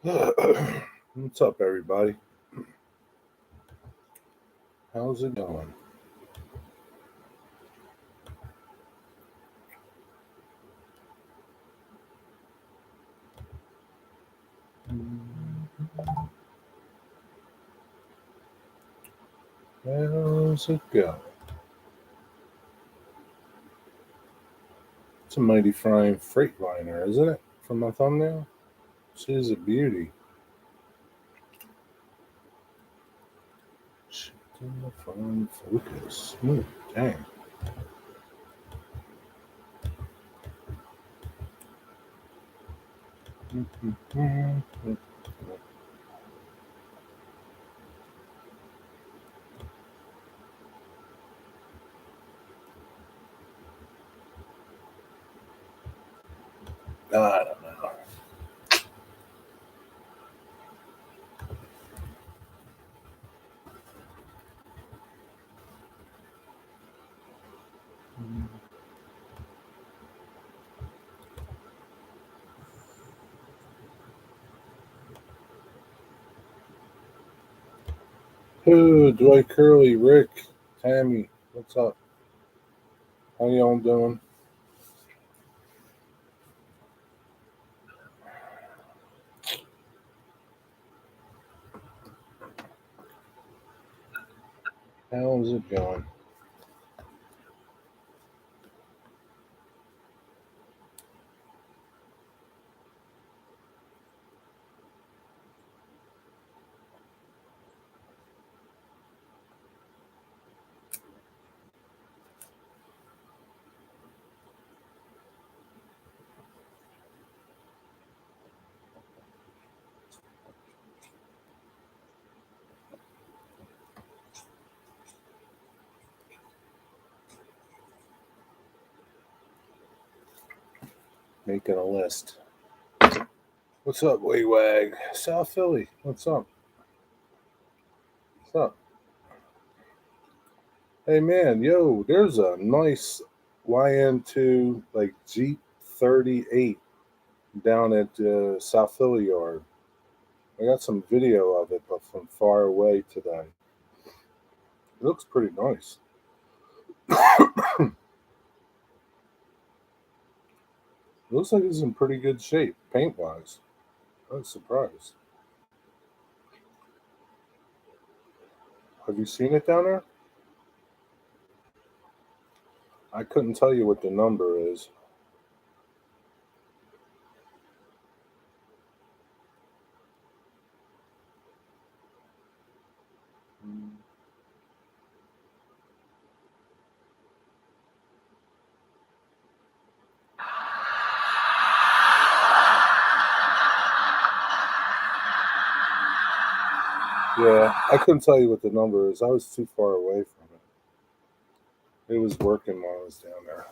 What's up, everybody? How's it going? How's it going? It's a mighty fine Freightliner, isn't it? From my thumbnail? She's a beauty. She's a fine focus. Dang. I don't know. Oh, Dwight Curley, Rick, Tammy, what's up? How y'all doing? How's it going? Making a list. What's up, Waywag? South Philly, what's up? What's up? Hey man, yo, there's a nice YN2 like Jeep 38 down at South Philly Yard. I got some video of it, but from far away today. It looks pretty nice. It looks like it's in pretty good shape, paint wise. I was surprised. Have you seen it down there? I couldn't tell you what the number is. Yeah, I couldn't tell you what the number is. I was too far away from it. It was working while I was down there.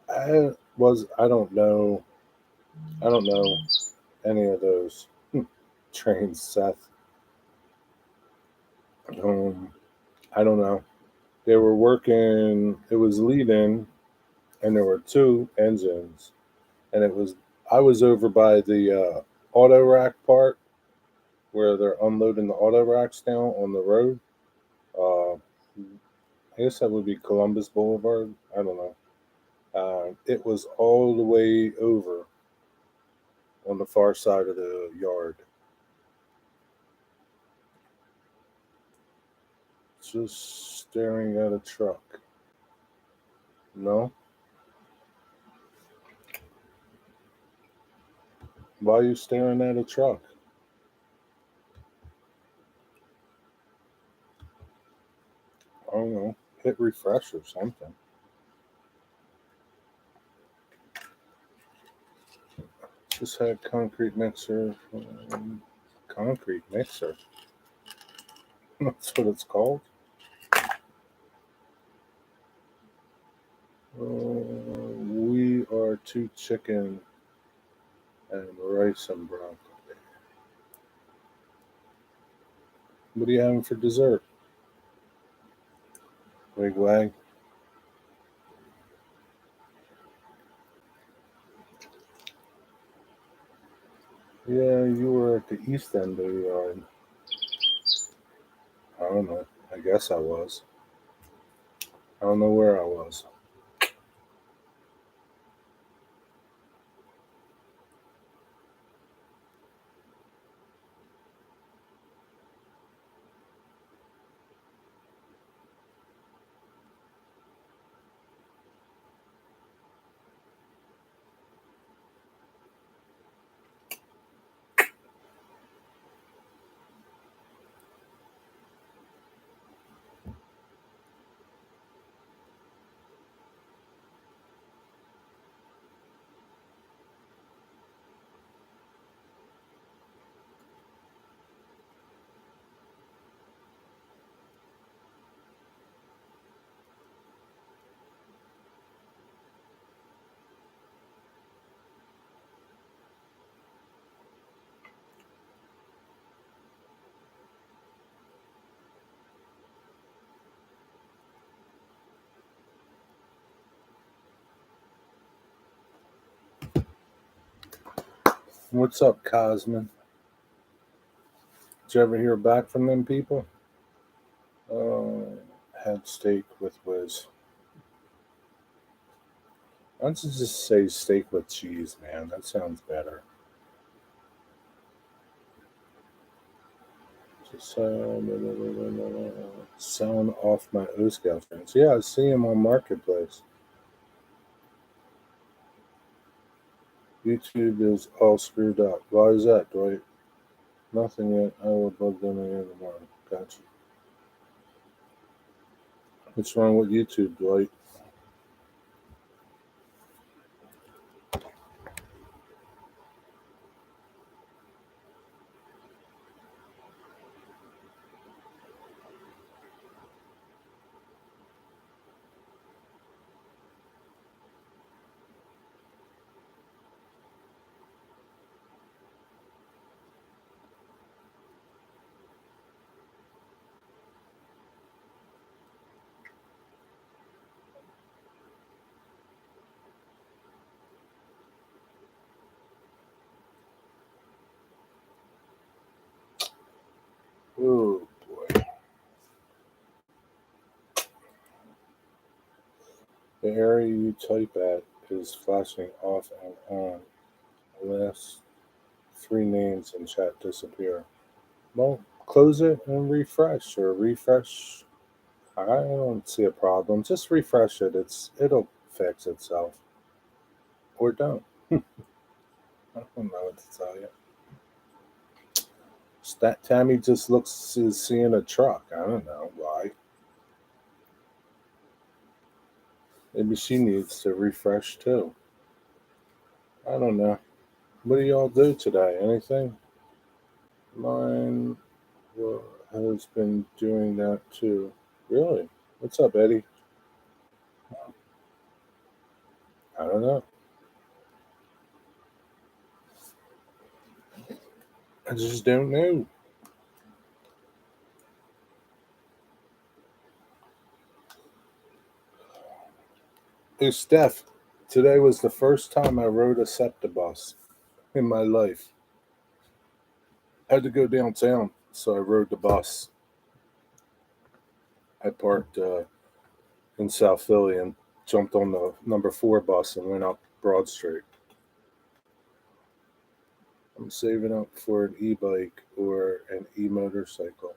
I don't know. I don't know any of those trains, Seth. Um, I don't know. They were working. It was lead in, and there were two engines, and it was. I was over by the auto rack part where they're unloading the auto racks down on the road. Uh, I guess that would be Columbus Boulevard. I don't know. It was all the way over on the far side of the yard. Just staring at a truck. No? Why are you staring at a truck? I don't know. Hit refresh or something. Just had concrete mixer. Concrete mixer. That's what it's called. We are two chicken and rice and broccoli. What are you having for dessert? Wig wag. Yeah, you were at the east end of the yard. I don't know. I guess I was. I don't know where I was. What's up, Cosman? Did you ever hear back from them people? Uh, had steak with Wiz. Why don't you just say steak with cheese, man? That sounds better. Just selling off my O Scout friends. Yeah, I see him on Marketplace. YouTube is all screwed up. Why is that, Dwight? Nothing yet. I will bug them again tomorrow. Gotcha. What's wrong with YouTube, Dwight? Oh boy. The area you type at is flashing off and on. The last three names in chat disappear. Well, close it and refresh or refresh. I don't see a problem. Just refresh it. It'll fix itself. Or don't. I don't know what to tell you. Tammy just looks is seeing a truck. I don't know why. Maybe she needs to refresh too. I don't know. What do y'all do today? Anything? Mine has been doing that too. Really? What's up, Eddie? I don't know. I just don't know. Hey, Steph, today was the first time I rode a SEPTA bus in my life. I had to go downtown, so I rode the bus. I parked in South Philly and jumped on the number 4 bus and went up Broad Street. I'm saving up for an e-bike or an e-motorcycle.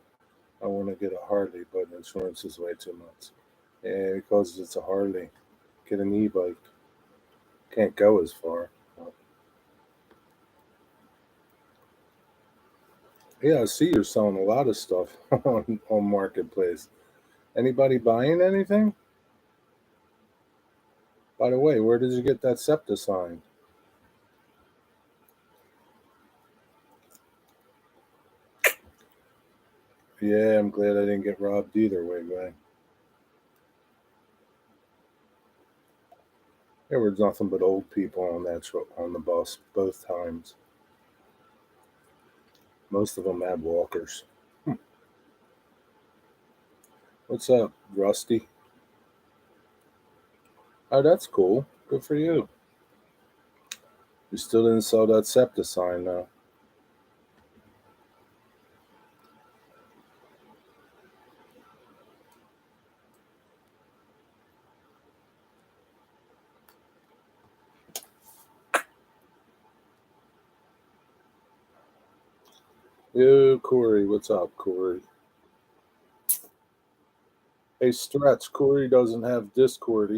I want to get a Harley, but insurance is way too much. Yeah, because it's a Harley. Get an e-bike. Can't go as far. Yeah, I see you're selling a lot of stuff on Marketplace. Anybody buying anything? By the way, where did you get that SEPTA sign? Yeah, I'm glad I didn't get robbed either way, guy. There was nothing but old people on on the bus both times. Most of them had walkers. What's up, Rusty? Oh, that's cool. Good for you. You still didn't sell that SEPTA sign, though. Yo, Corey, what's up, Corey? Hey, Stretch, Corey doesn't have Discord.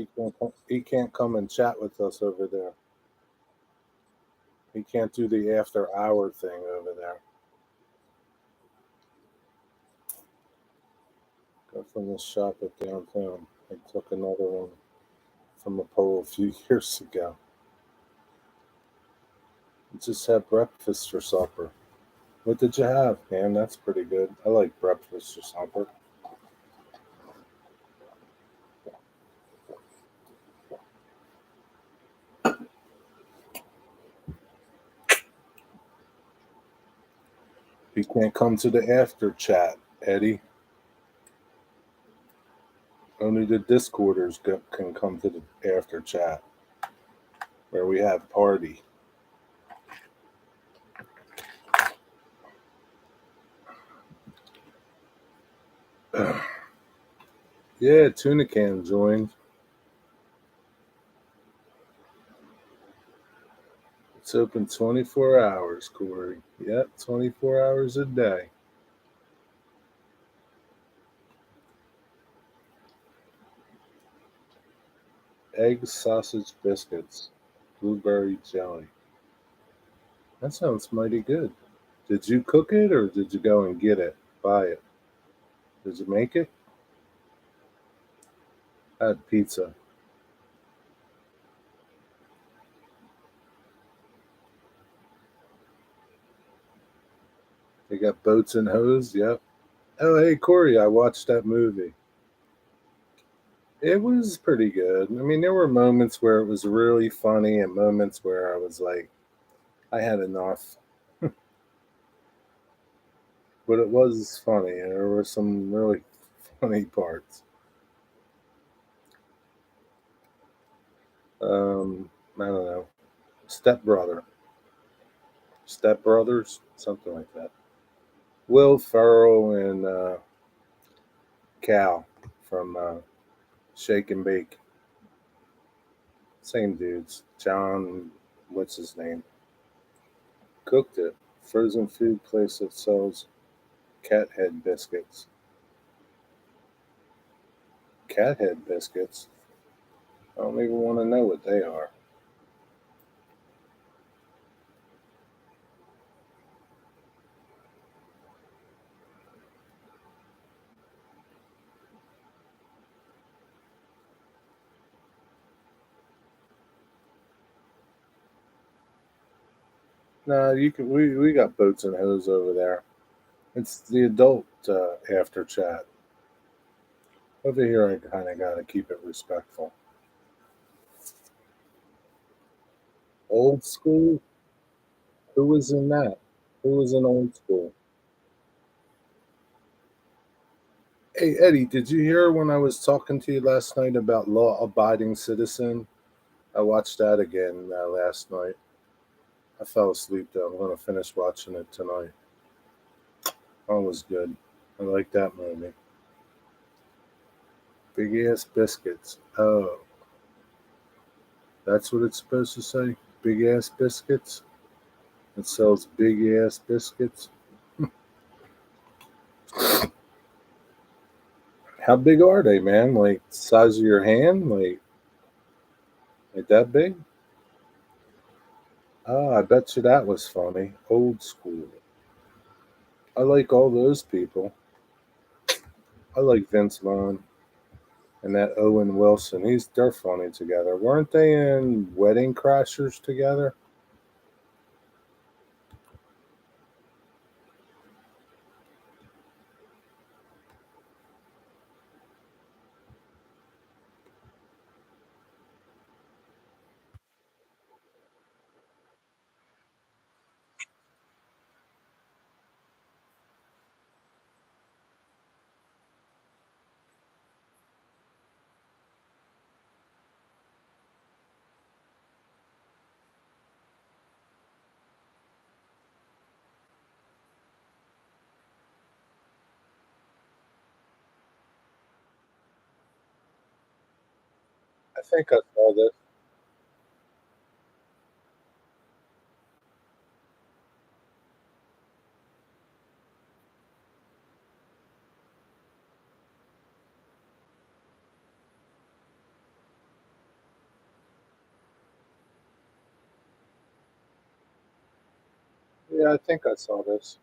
He can't come and chat with us over there. He can't do the after hour thing over there. Go from the shop at downtown. I took another one from a pole a few years ago. Just had breakfast for supper. What did you have, man? That's pretty good. I like breakfast for supper. He can't come to the after chat, Eddie. Only the Discorders can come to the after chat where we have party. Yeah, Tuna Can joined. It's open 24 hours, Corey. Yep, 24 hours a day. Eggs, sausage, biscuits, blueberry jelly. That sounds mighty good. Did you cook it or did you go and get it? Buy it? Did you make it? I had pizza. They got boats and hose. Yep. Oh, hey, Corey, I watched that movie. It was pretty good. I mean, there were moments where it was really funny and moments where I was like, I had enough. But it was funny. There were some really funny parts. I don't know. Step Brother. Step Brothers? Something like that. Will Ferrell and Cal from Shake and Bake. Same dudes. John, what's his name? Cooked it. Frozen food place that sells cat head biscuits. Cat head biscuits? I don't even want to know what they are. No, you can. We got boats and hose over there. It's the adult after chat. Over here, I kind of got to keep it respectful. Old school? Who was in that? Who was in old school? Hey, Eddie, did you hear when I was talking to you last night about Law Abiding Citizen? I watched that again last night. I fell asleep though. I'm going to finish watching it tonight. Oh, it was good. I like that movie. Big ass biscuits. Oh, that's what it's supposed to say? Big ass biscuits? It sells big ass biscuits. How big are they, man? Like size of your hand? Like that big? Oh, I bet you that was funny. Old school. I like all those people. I like Vince Vaughn and that Owen Wilson. They're funny together. Weren't they in Wedding Crashers together? I think I saw this. Yeah, I think I saw this.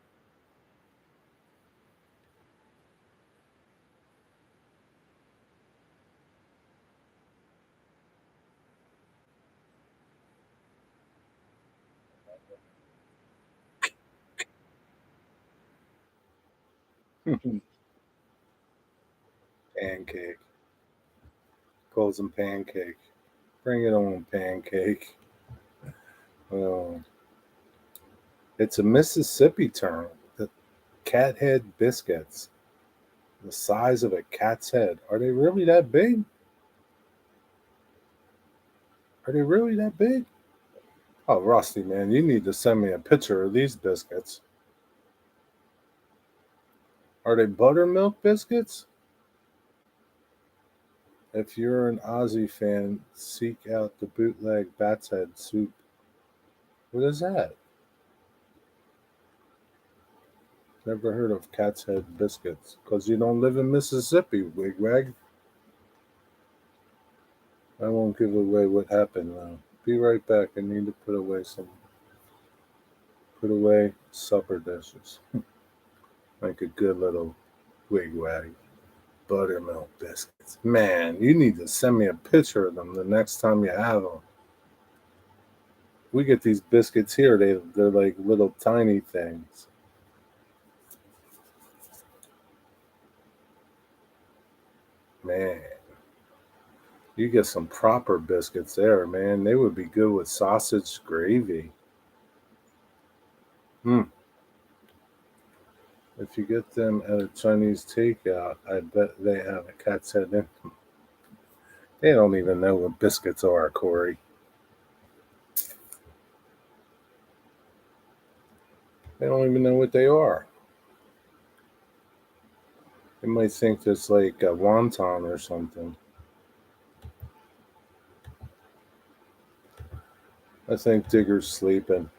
Pancake. Calls him pancake. Bring it on, pancake. Oh, it's a Mississippi term. The cat head biscuits. The size of a cat's head. Are they really that big? Are they really that big? Oh, Rusty, man, you need to send me a picture of these biscuits. Are they buttermilk biscuits? If you're an Aussie fan, seek out the bootleg Bat's Head soup. What is that? Never heard of Cat's Head biscuits. Because you don't live in Mississippi, wigwag. I won't give away what happened now. Be right back. I need to put away supper dishes. Like a good little wigwag. Buttermilk biscuits. Man, you need to send me a picture of them the next time you have them. We get these biscuits here. They're like little tiny things. Man, you get some proper biscuits there, man. They would be good with sausage gravy. Hmm. If you get them at a Chinese takeout, I bet they have a cat's head in them. They don't even know what biscuits are, Corey. They don't even know what they are. They might think it's like a wonton or something. I think Digger's sleeping.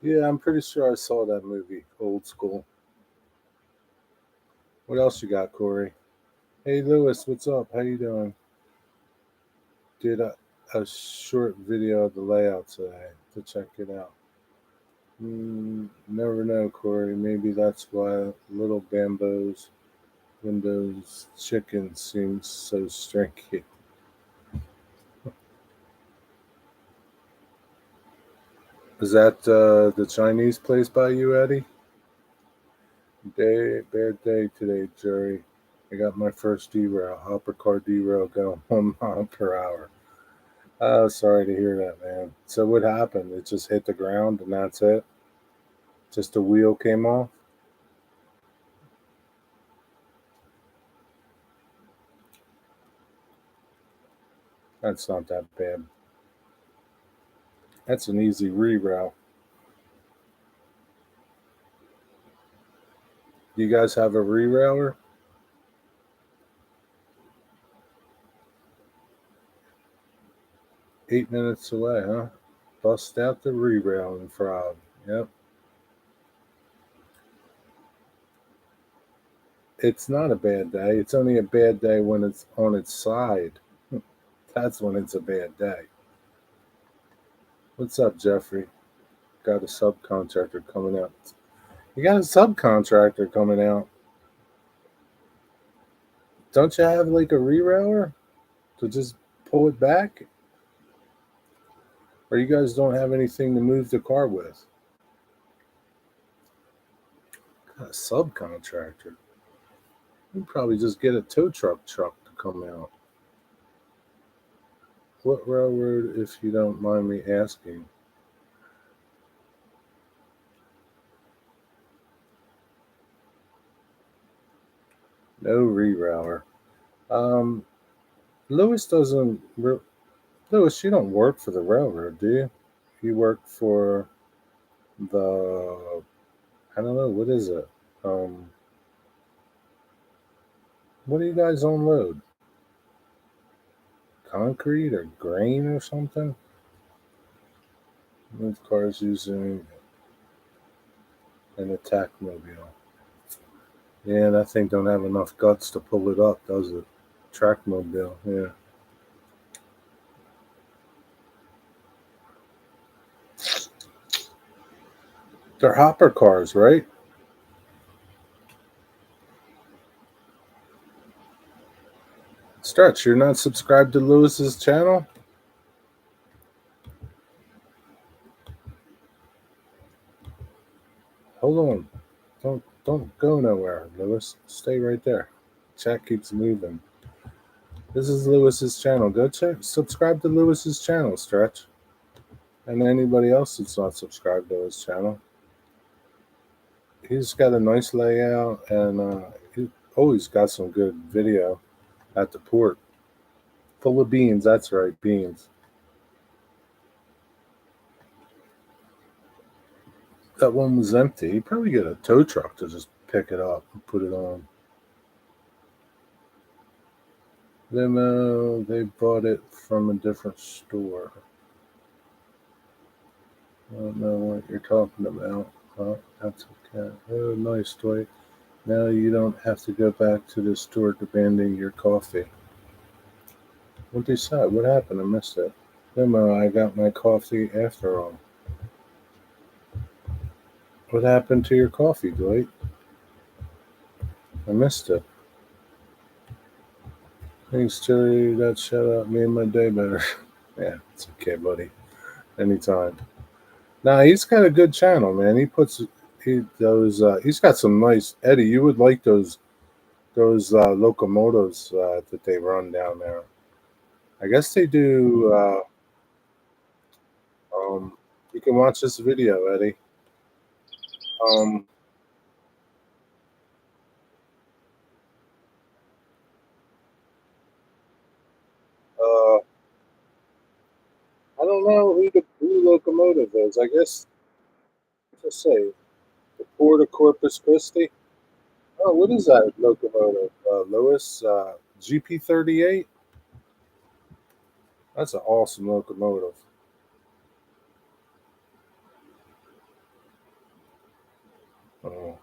Yeah, I'm pretty sure I saw that movie, Old School. What else you got, Corey? Hey, Lewis, what's up? How you doing? Did a short video of the layout today to check it out. Never know, Corey. Maybe that's why Little Bambo's Windows Chicken seems so stranky. Is that the Chinese place by you, Eddie? Bad day today, Jerry. I got my first derail, hopper car derail going 1 mile per hour. Oh, sorry to hear that, man. So what happened? It just hit the ground and that's it? Just a wheel came off? That's not that bad. That's an easy reroute. You guys have a rerailer? 8 minutes away, huh? Bust out the rerailing frog. Yep. It's not a bad day. It's only a bad day when it's on its side. That's when it's a bad day. What's up, Jeffrey? Got a subcontractor coming out. You got a subcontractor coming out. Don't you have like a rerailer to just pull it back? Or you guys don't have anything to move the car with? Got a subcontractor. You probably just get a tow truck to come out. What railroad, if you don't mind me asking? No rerailer. Um, Lewis doesn't. Lewis, you don't work for the railroad, do you? You work for the, I don't know, what is it? Um, what do you guys unload? Concrete or grain or something? Move cars using an attack mobile. Yeah, that thing don't have enough guts to pull it up, does it? Track mobile, yeah. They're hopper cars, right? Stretch, you're not subscribed to Lewis's channel? Hold on. Don't go nowhere, Lewis. Stay right there. Chat keeps moving. This is Lewis's channel. Go check subscribe to Lewis's channel, Stretch. And anybody else that's not subscribed to his channel. He's got a nice layout and he always got some good video at the port. Full of beans, that's right, beans. That one was empty. He probably get a tow truck to just pick it up and put it on. Limo, they bought it from a different store. I don't know what you're talking about. Oh, that's okay. Oh, nice toy. Now you don't have to go back to the store demanding your coffee. What they said? What happened? I missed it. Limo, I got my coffee after all. What happened to your coffee, Dwight? I missed it. Thanks, Jerry. That shout out made my day better. Yeah, it's okay, buddy. Anytime. Nah, he's got a good channel, man. He's got some nice Eddie. You would like those locomotives that they run down there. I guess they do. You can watch this video, Eddie. Um, I don't know who the locomotive is. I guess just say the Port of Corpus Christi. Oh, what is that locomotive, Lewis? GP38. That's an awesome locomotive. Oh.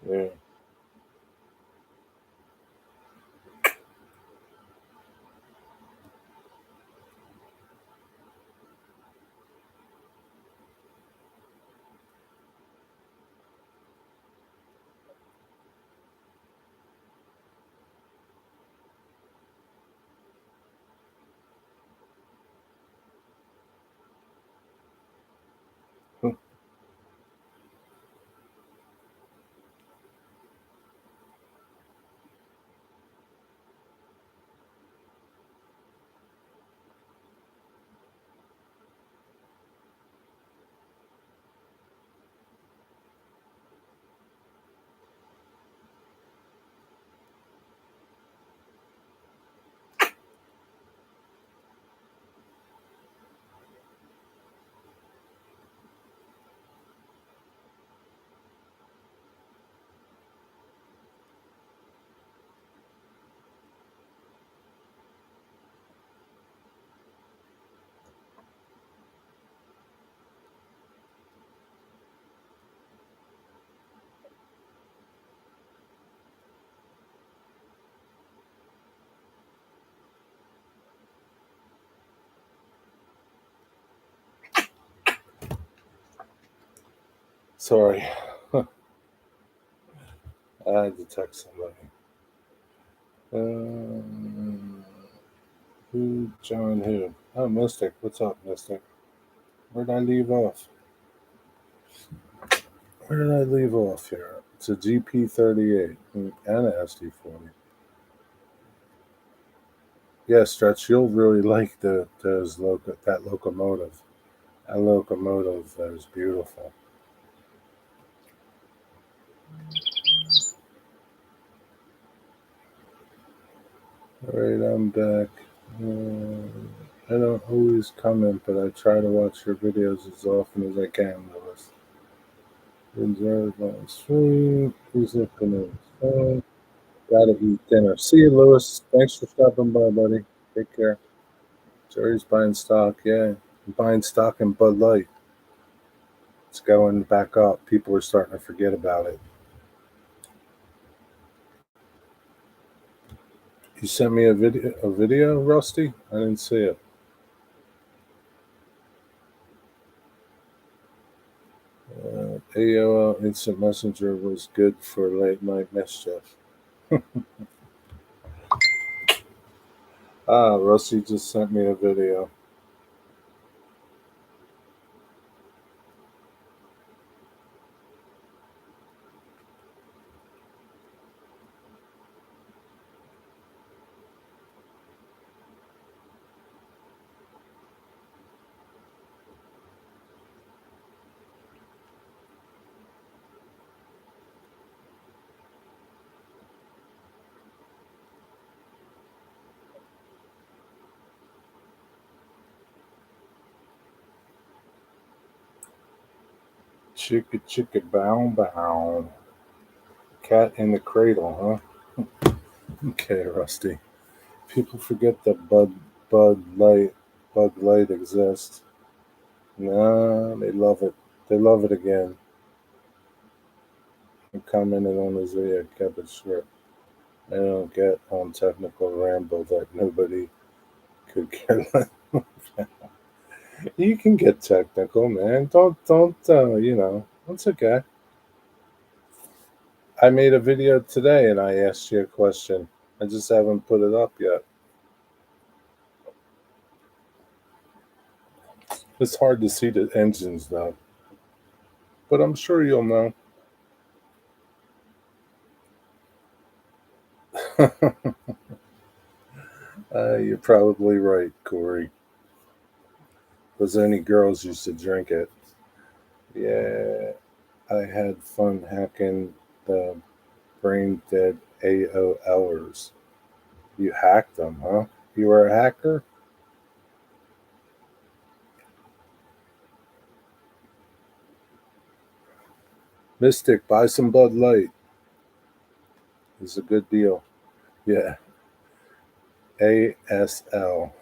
Yeah. Sorry. I had to text somebody. Um, who? John who? Oh, Mystic. What's up, Mystic? Where did I leave off? Where did I leave off here? It's a GP38 and an SD40. Yeah, Stretch, you'll really like that locomotive. That locomotive is beautiful. All right, I'm back. I don't always comment, but I try to watch your videos as often as I can, Lewis. Enjoy my stream. Please look at my phone. Gotta eat dinner. See you, Lewis. Thanks for stopping by, buddy. Take care. Jerry's buying stock. Yeah, buying stock in Bud Light. It's going back up. People are starting to forget about it. You sent me a video, Rusty? I didn't see it. AOL Instant Messenger was good for late night mischief. Ah, Rusty just sent me a video. Chicka chicka bow bow. Cat in the cradle, huh? Okay, Rusty. People forget that Bud Light Bud Light exists. Nah, they love it. They love it again. I commented on his video, kept it short. I don't get on technical ramble that nobody could care less. You can get technical, man. Don't. It's okay. I made a video today and I asked you a question. I just haven't put it up yet. It's hard to see the engines though, but I'm sure you'll know. You're probably right, Corey. Because only girls used to drink it. Yeah, I had fun hacking the brain dead AOLers. You hacked them, huh? You were a hacker? Mystic, buy some Bud Light. It's a good deal. Yeah. ASL.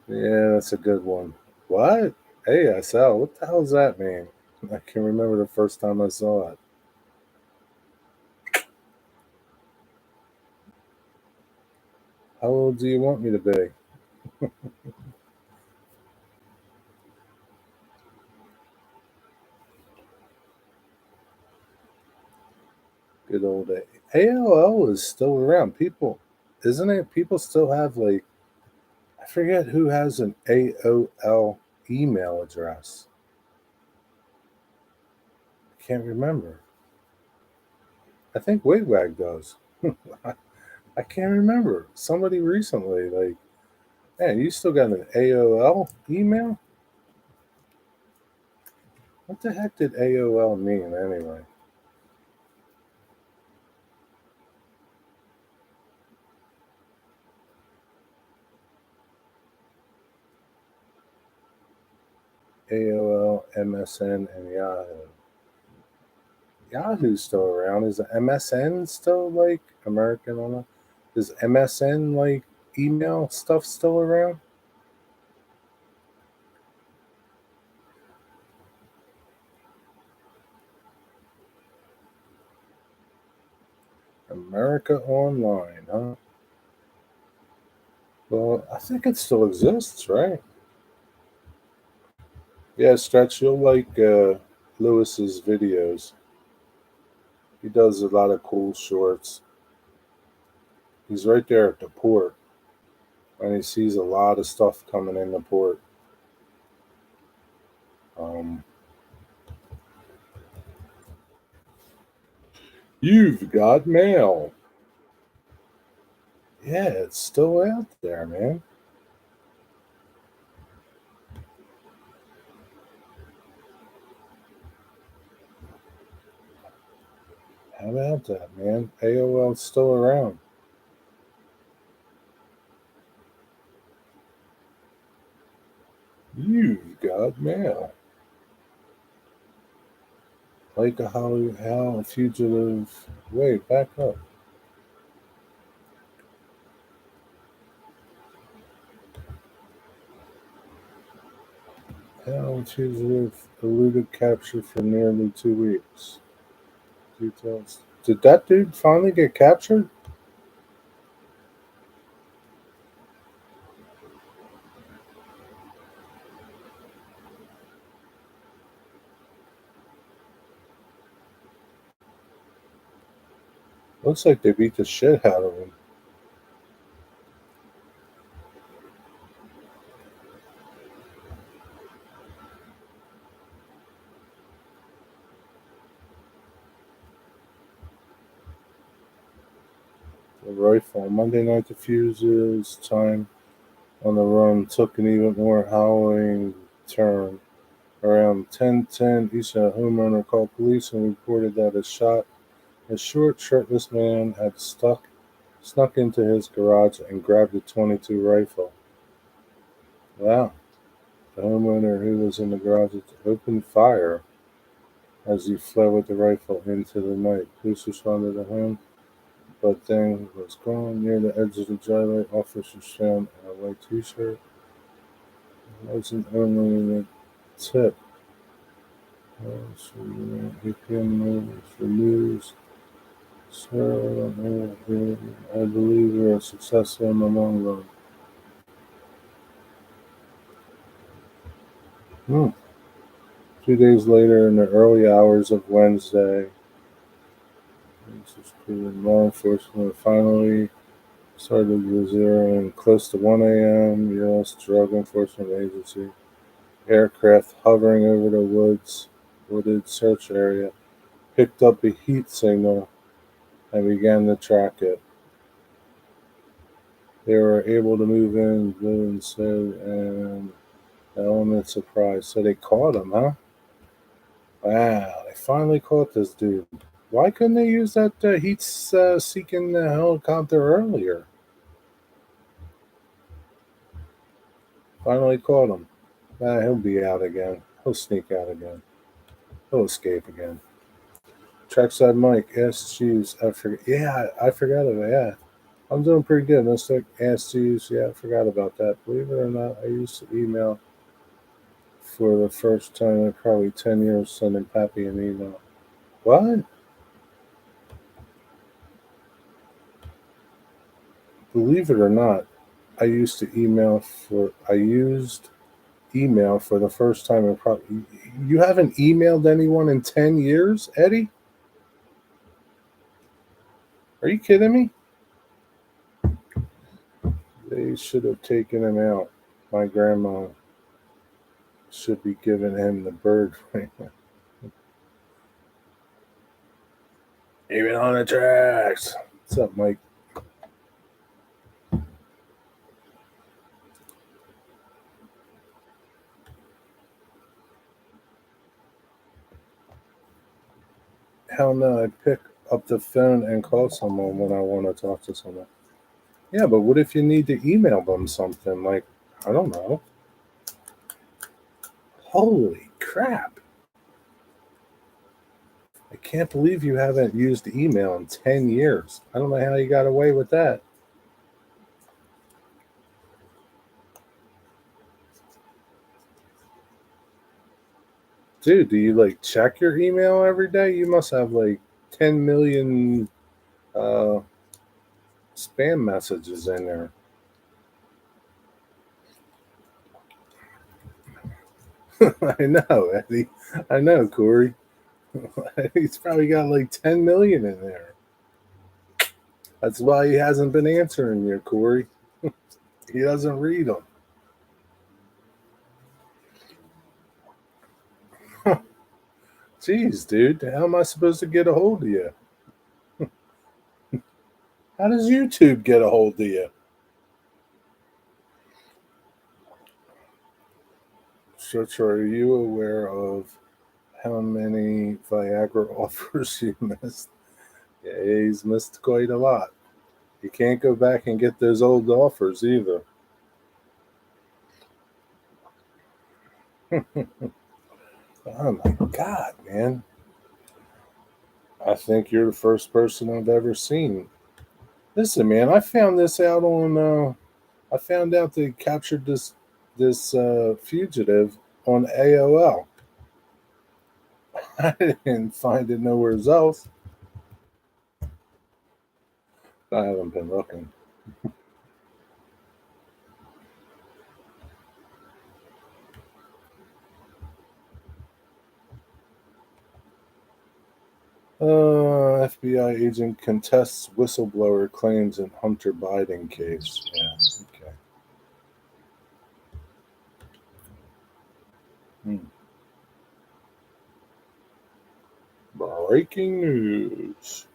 Yeah, that's a good one. What? ASL? What the hell does that mean? I can remember the first time I saw it. How old do you want me to be? Good old AOL is still around. People, isn't it? People still have like, I forget who has an AOL email address. I can't remember. I think Wigwag does. I can't remember. Somebody recently, like, man, you still got an AOL email? What the heck did AOL mean anyway? AOL, MSN, and Yahoo. Yahoo's still around. Is the MSN still like American Online? Is MSN like email stuff still around? America Online, huh? Well, I think it still exists, right? Yeah, Stretch, you'll like Lewis's videos. He does a lot of cool shorts. He's right there at the port, and he sees a lot of stuff coming in the port. Um, you've got mail. Yeah, it's still out there, man. How about that, man? AOL's still around. You've got mail. Like a how a fugitive. Wait, back up. How a fugitive eluded capture for nearly 2 weeks. Details. Did that dude finally get captured? Looks like they beat the shit out of him. The rifle. Monday night diffusers. Time on the run took an even more howling turn. Around 10:10 Eastern, a homeowner called police and reported that a short, shirtless man had snuck into his garage and grabbed a 22 rifle. Wow. The homeowner who was in the garage opened fire as he fled with the rifle into the night. Police responded to him, but then was gone. Near the edge of the driveway, officers found a white t-shirt. It wasn't only a tip. So he came for news. So I believe we are successful in the long run. Hmm. 2 days later, in the early hours of Wednesday, law enforcement finally started the zero and close to 1 a.m. U.S. Drug Enforcement Agency aircraft hovering over the wooded search area picked up a heat signal and began to track it. They were able to move in, Blue and said, and the element surprise. So they caught him, huh? Wow, they finally caught this dude. Why couldn't they use that heat-seeking helicopter earlier? Finally caught him. He'll be out again. He'll sneak out again. He'll escape again. Trackside Mike, Ask Jeeves. I forget. Yeah, I forgot about. Yeah, I'm doing pretty good. Let's take Ask Jeeves. Yeah, I forgot about that. Believe it or not, I used to email for the first time in probably 10 years sending Pappy an email. What? Believe it or not, I used email for the first time in probably. You haven't emailed anyone in 10 years, Eddie? Are you kidding me? They should have taken him out. My grandma should be giving him the bird right now. Even on the tracks. What's up, Mike? Hell no, I pick up the phone and call someone when I want to talk to someone. Yeah, but what if you need to email them something? Like, I don't know. Holy crap. I can't believe you haven't used email in 10 years. I don't know how you got away with that. Dude, do you like check your email every day? You must have like 10 million uh, spam messages in there. I know, Eddie. I know, Corey. He's probably got like 10 million in there. That's why he hasn't been answering you, Corey. He doesn't read them. Jeez, dude. How am I supposed to get a hold of you? How does YouTube get a hold of you? Church, are you aware of how many Viagra offers you missed? Yeah, he's missed quite a lot. You can't go back and get those old offers either. Oh my God, man. I think you're the first person I've ever seen. Listen, man, I found this out on. I found out they captured this fugitive on AOL. I didn't find it nowhere else. I haven't been looking. FBI agent contests whistleblower claims in Hunter Biden case. Yeah, okay. Hmm. Breaking news.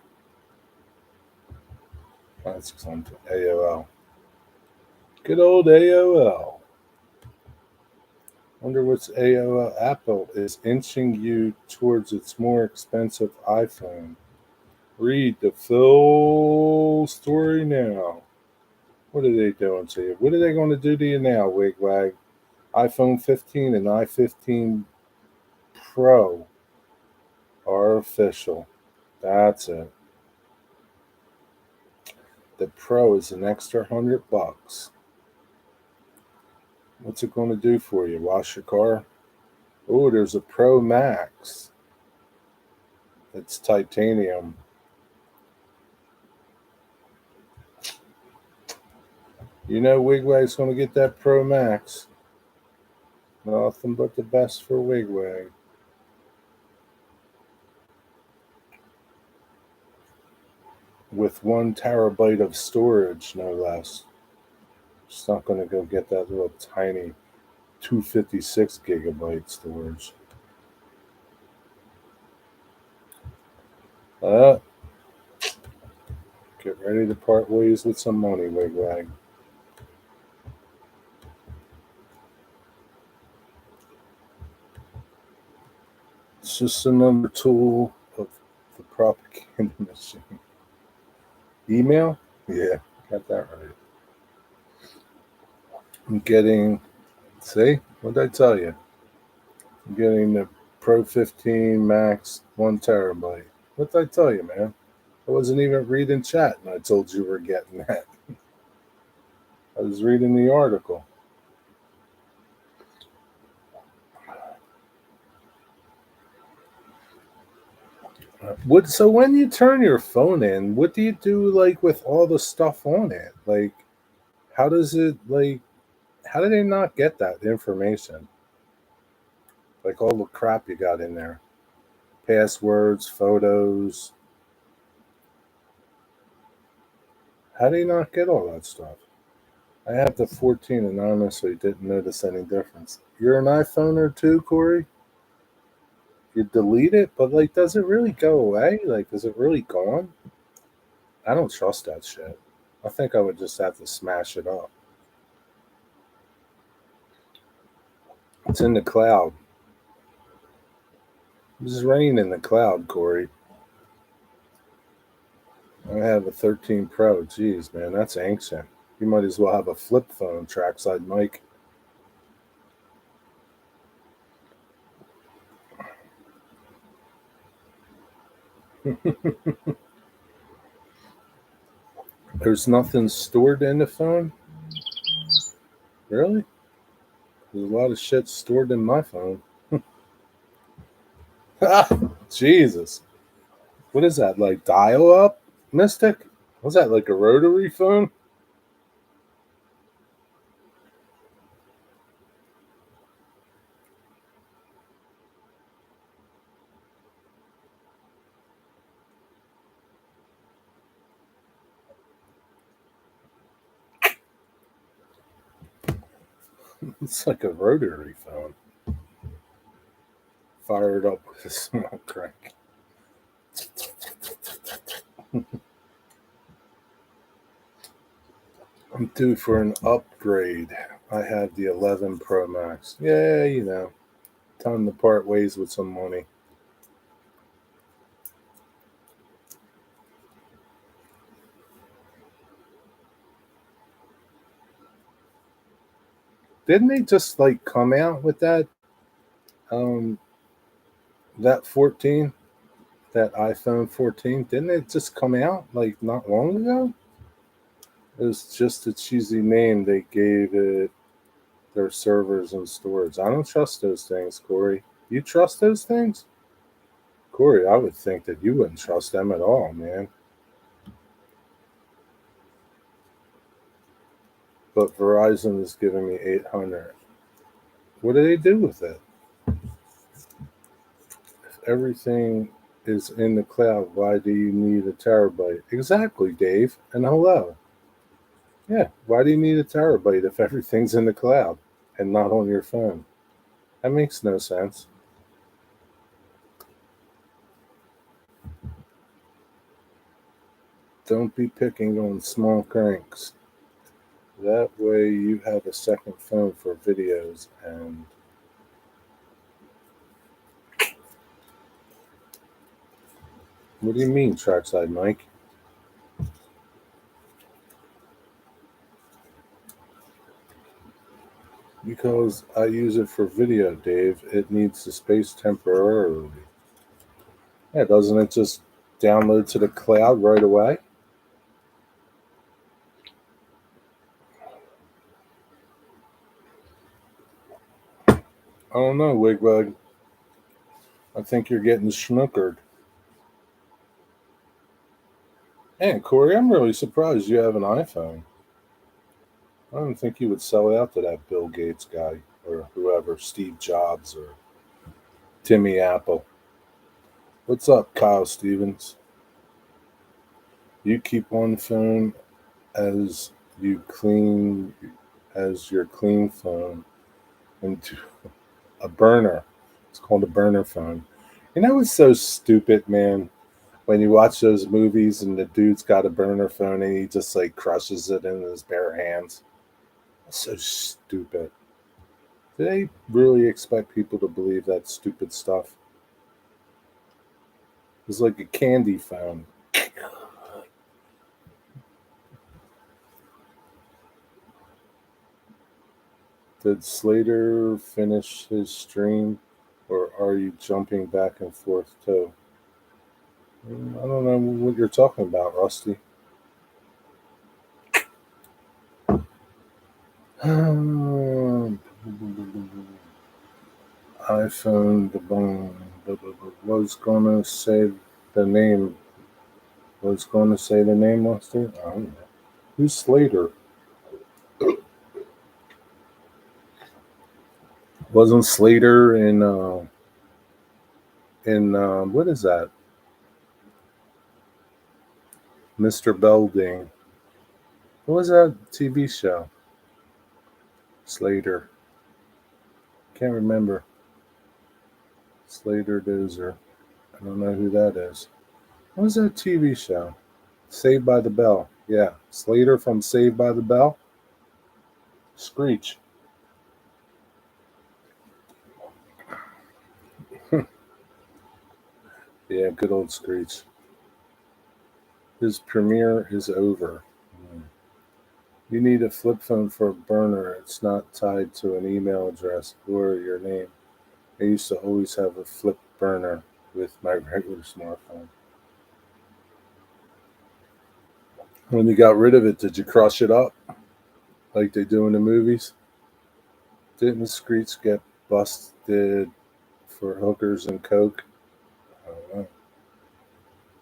That's something. AOL. Good old AOL. Wonder what's AOL. Apple is inching you towards its more expensive iPhone. Read the full story now. What are they doing to you? What are they going to do to you now, Wigwag? iPhone 15 and i15 Pro are official. That's it. The Pro is an extra $100. What's it going to do for you? Wash your car? Oh, there's a Pro Max. It's titanium. You know Wigwag's going to get that Pro Max. Nothing but the best for Wigwag. With 1 terabyte of storage, no less. Just not going to go get that little tiny 256 gigabyte storage. Get ready to part ways with some money, Wigwag. It's just another tool of the propaganda machine. Email? Yeah, got that right. I'm getting, see, what did I tell you? I'm getting the Pro 15 Max 1 terabyte. What did I tell you, man? I wasn't even reading chat and I told you we're getting that. I was reading the article. So when you turn your phone in, what do you do like with all the stuff on it? Like how does it like how do they not get that information? Like all the crap you got in there. Passwords, photos. How do you not get all that stuff? I have the 14 and honestly didn't notice any difference. You're an iPhoner too, Corey? You delete it, but like does it really go away? Like is it really gone? I don't trust that shit. I think I would just have to smash it up. It's in the cloud. There's rain in the cloud, Corey. I have a 13 Pro. Jeez, man, that's ancient. You might as well have a flip phone, trackside mic. There's nothing stored in the phone? Really? There's a lot of shit stored in my phone. Jesus. What is that, like dial up? Mystic? Was that like a rotary phone? It's like a rotary phone. Fired up with a small crank. I'm due for an upgrade. I have the 11 Pro Max. Yeah, time to part ways with some money. Didn't they just like come out with um that 14, that iPhone 14? Didn't it just come out like not long ago? It was just a cheesy name they gave it, their servers and storage. I don't trust those things, Corey. You trust those things? Corey, I would think that you wouldn't trust them at all, man. But Verizon is giving me 800. What do they do with it? If everything is in the cloud, why do you need a terabyte? Exactly, Dave. And hello. Yeah, why do you need a terabyte if everything's in the cloud and not on your phone? That makes no sense. Don't be picking on small cranks. That way you have a second phone for videos and what do you mean trackside Mike? Because I use it for video, Dave. It needs the space temporarily. Yeah, doesn't it just download to the cloud right away? I don't know, Wigwag. I think you're getting snookered. Man, Corey, I'm really surprised you have an iPhone. I don't think you would sell out to that Bill Gates guy or whoever, Steve Jobs or Timmy Apple. What's up, Kyle Stevens? You keep one phone as you clean as your clean phone into a burner. It's called a burner phone. You know what's so stupid, man? When you watch those movies and the dude's got a burner phone and he just like crushes it in his bare hands. It's so stupid. Do they really expect people to believe that stupid stuff? It's like a candy phone. Did Slater finish his stream or are you jumping back and forth too? I don't know what you're talking about, Rusty. iPhone the bone was gonna say the name. Was going to say the name last year. I don't know. Who's Slater? Wasn't Slater in what is that? Mr. Belding. What was that TV show? Slater. Can't remember. Slater Dozer. I don't know who that is. What was that TV show? Saved by the Bell. Yeah. Slater from Saved by the Bell. Screech. Yeah, good old Screech. His premiere is over. You need a flip phone for a burner. It's not tied to an email address or your name. I used to always have a flip burner with my regular smartphone. When you got rid of it, did you crush it up like they do in the movies? Didn't Screech get busted for hookers and coke? I don't know.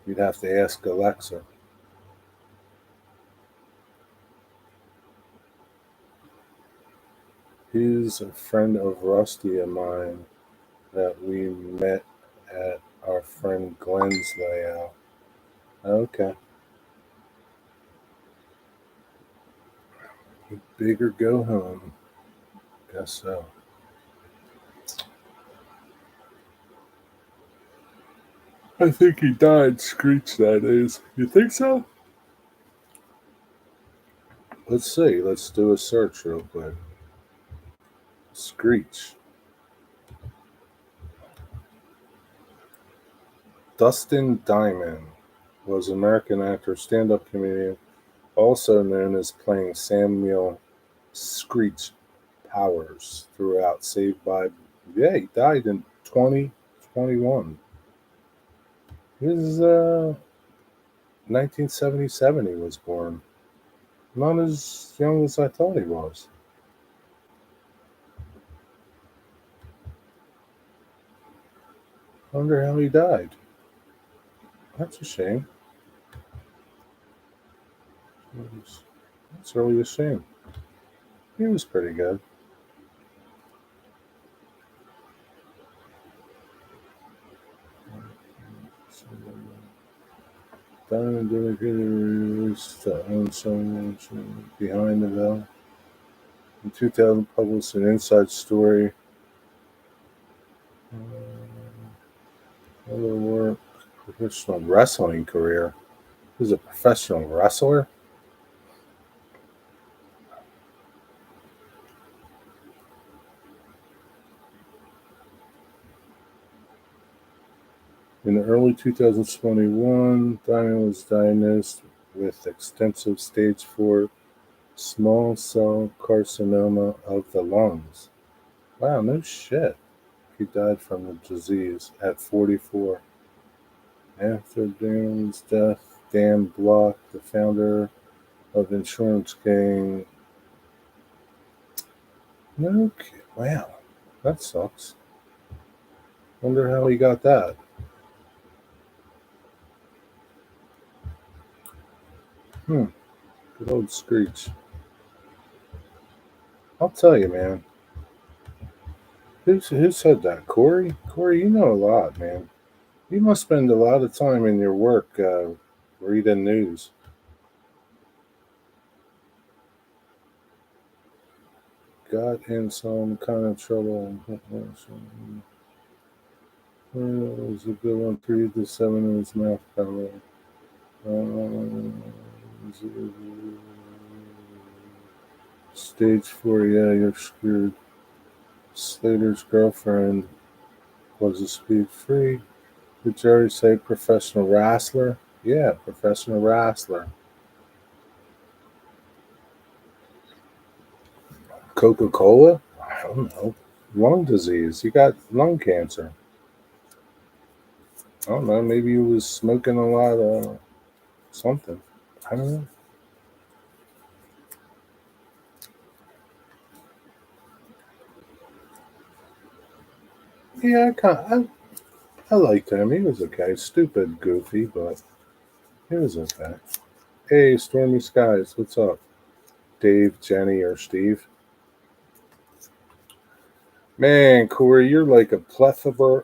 You'd have to ask Alexa. He's a friend of Rusty of mine that we met at our friend Glenn's layout. Okay. Big or go home. Guess so. I think he died, Screech, that is. You think so? Let's see. Let's do a search real quick. Screech. Dustin Diamond was an American actor, stand up comedian, also known as playing Samuel Screech Powers throughout Saved by. Yeah, he died in 2021. He was 1977 he was born. Not as young as I thought he was. I wonder how he died. That's a shame. That's really a shame. He was pretty good. Diamond dedicated released to own someone behind the veil. In 2000, published an inside story. Other work, professional wrestling career. He was a professional wrestler. In the early 2021, Diamond was diagnosed with extensive stage 4 small cell carcinoma of the lungs. Wow, no shit. He died from the disease at 44. After Diamond's death, Dan Block, the founder of Insurance Gang. No, wow, that sucks. Wonder how he got that. Hmm, good old Screech. I'll tell you, man. Who said that? Corey? Corey, you know a lot, man. You must spend a lot of time in your work reading news. Got in some kind of trouble. It was a good one. 3 to 7 in his mouth. Stage 4, yeah, you're screwed. Slater's girlfriend was a speed freak. Did Jerry say professional wrestler? Yeah, professional wrestler. Coca Cola? I don't know. Lung disease. He got lung cancer. I don't know. Maybe he was smoking a lot of something. I don't know. Yeah, I liked him. He was okay. Stupid, goofy, but he was okay. Hey, Stormy Skies, what's up? Dave, Jenny, or Steve? Man, Corey, you're like a plethora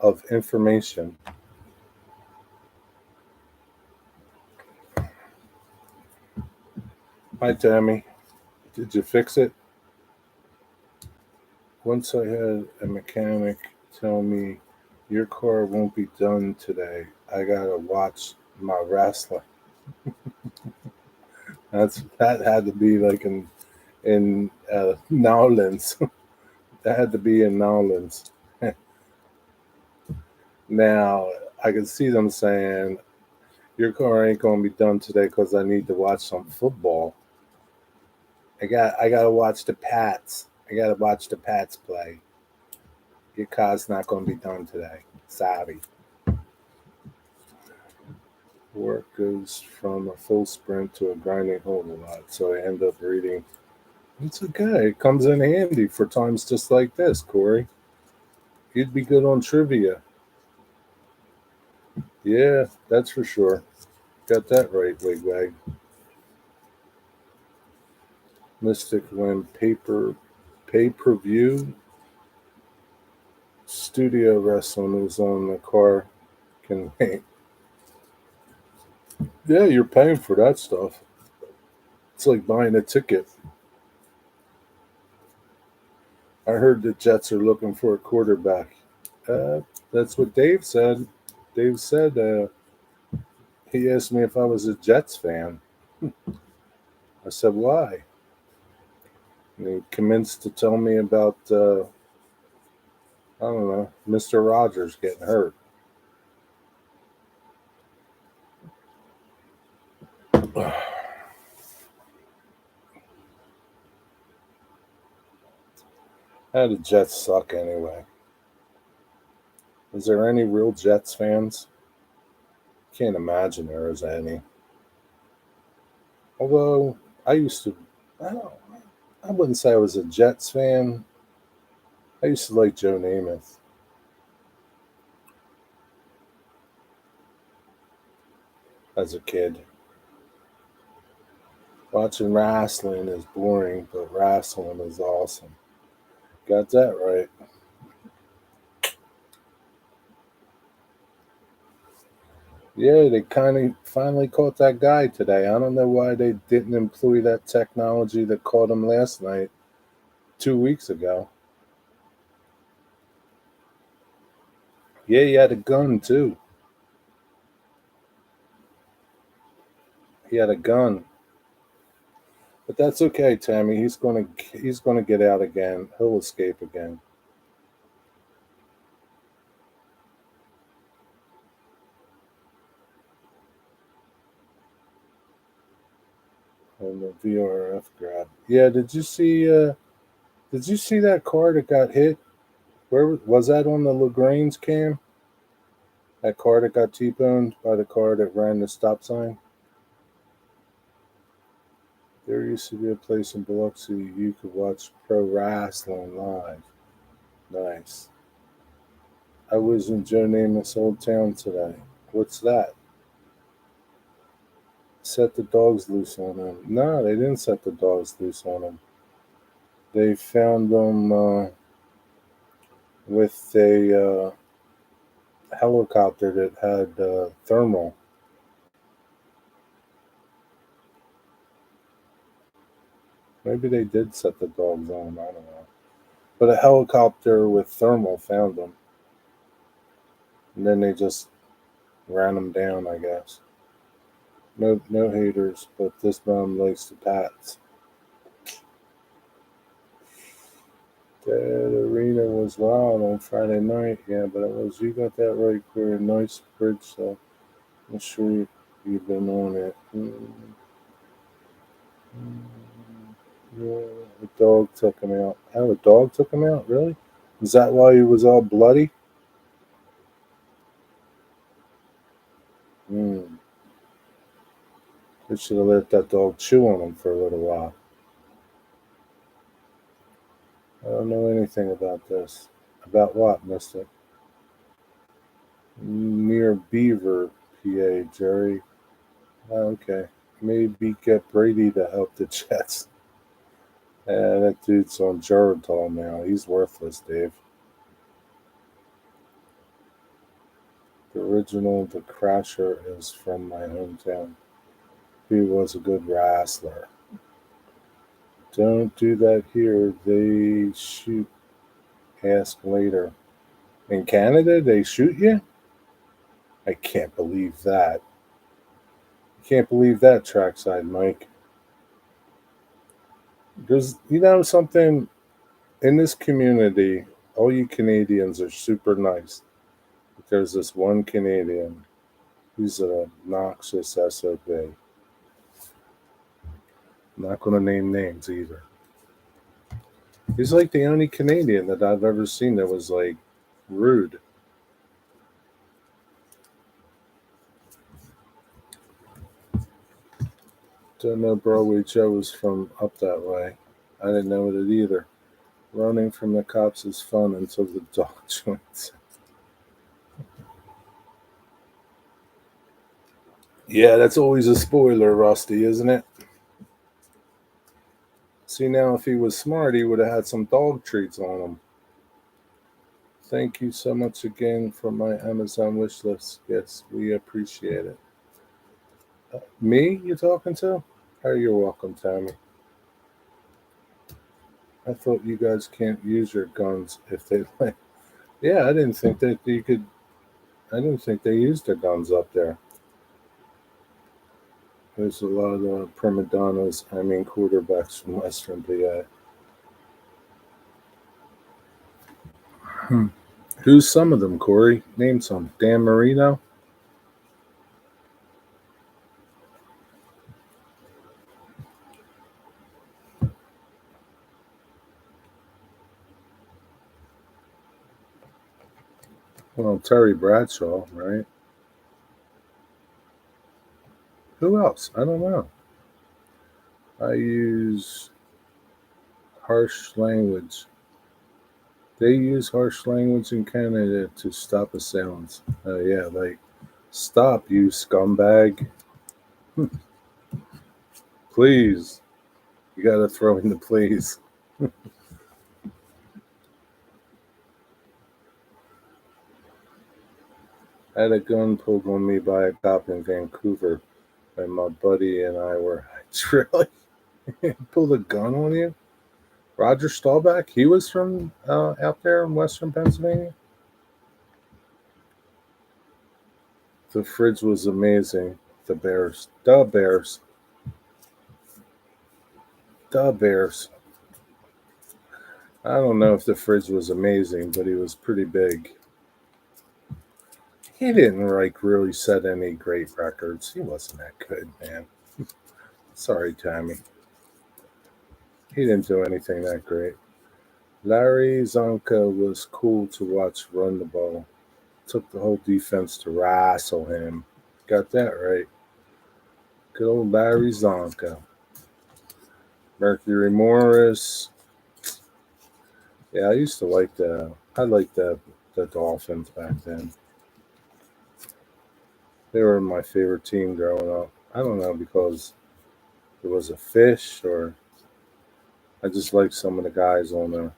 of information. Hi, Tammy. Did you fix it? Once I had a mechanic tell me your car won't be done today. I gotta watch my wrestling. That had to be like in Nowlands. That had to be in Nowlands. Now I can see them saying your car ain't gonna be done today because I need to watch some football. I gotta watch the Pats. I gotta watch the Pats play. Your car's not gonna be done today. Sorry. Work goes from a full sprint to a grinding halt a lot, so I end up reading. It's okay. It comes in handy for times just like this, Corey. You'd be good on trivia. Yeah, that's for sure. Got that right, Wigwag. Mystic when pay per view studio wrestling is on the car can wait. Yeah, you're paying for that stuff. It's like buying a ticket. I heard the Jets are looking for a quarterback. That's what Dave said. Dave said he asked me if I was a Jets fan. I said why, and he commenced to tell me about I don't know, Mister Rogers getting hurt. How the Jets suck anyway? Is there any real Jets fans? Can't imagine there is any. Although I used to, I don't, I wouldn't say I was a Jets fan. I used to like Joe Namath as a kid. Watching wrestling is boring, but wrestling is awesome. Got that right. Yeah, they kind of finally caught that guy today. I don't know why they didn't employ that technology that caught him last night, 2 weeks ago. Yeah, he had a gun too. He had a gun, but that's okay, Tammy. He's gonna get out again. He'll escape again. And the VRF grab. Yeah, did you see that car that got hit? Where was that on the Lagrange cam? That car that got T-boned by the car that ran the stop sign? There used to be a place in Biloxi you could watch pro wrestling live. Nice. I was in Joe Namath's old town today. What's that? Set the dogs loose on him. No, they didn't set the dogs loose on him. They found him with a helicopter that had thermal. Maybe they did set the dogs on him. I don't know. But a helicopter with thermal found him. And then they just ran him down, I guess. No, no haters, but this bum likes the Pats. That arena was wild on Friday night. Yeah, but it was. You got that right, Corey. Nice bridge. So I'm sure you've been on it. Yeah, the dog took him out. How a dog took him out? Really? Is that why he was all bloody? Mm. They should have let that dog chew on him for a little while. I don't know anything about this. About what, Mister? Near Beaver, PA, Jerry. Okay. Maybe get Brady to help the Jets. That dude's on Geritol now. He's worthless, Dave. The original The Crasher is from my hometown. He was a good wrestler. Don't do that here. They shoot. Ask later. In Canada, they shoot you? I can't believe that. Can't believe that, trackside Mike. There's, something in this community, all you Canadians are super nice. But there's this one Canadian. He's an obnoxious SOB. I'm not going to name names either. He's like the only Canadian that I've ever seen that was like rude. Don't know Broadway Joe was from up that way. I didn't know it either. Running from the cops is fun until the dog joins. Yeah, that's always a spoiler, Rusty, isn't it? See, now if he was smart, he would have had some dog treats on him. Thank you so much again for my Amazon wish list. Yes, we appreciate it. Me, you talking to? Oh, you're welcome, Tammy. I thought you guys can't use your guns if they like. Yeah, I didn't think that you could. I didn't think they used their guns up there. There's a lot of prima donnas, quarterbacks from Western PA. Who's some of them, Corey? Name some. Dan Marino? Well, Terry Bradshaw, right? Who else? I don't know. I use harsh language. They use harsh language in Canada to stop assailants. Yeah, like, stop, you scumbag. Please. You gotta throw in the please. I had a gun pulled on me by a cop in Vancouver when my buddy and I were really pulled a gun on you. Roger Staubach, he was from out there in Western Pennsylvania. The fridge was amazing. The Bears, the Bears. I don't know if the fridge was amazing, but he was pretty big. He didn't like really set any great records. He wasn't that good, man. Sorry, Tommy. He didn't do anything that great. Larry Zonka was cool to watch run the ball. Took the whole defense to wrestle him. Got that right. Good old Larry Zonka. Mercury Morris. Yeah, I used to like the. I liked the Dolphins back then. They were my favorite team growing up. I don't know because it was a fish or I just liked some of the guys on there.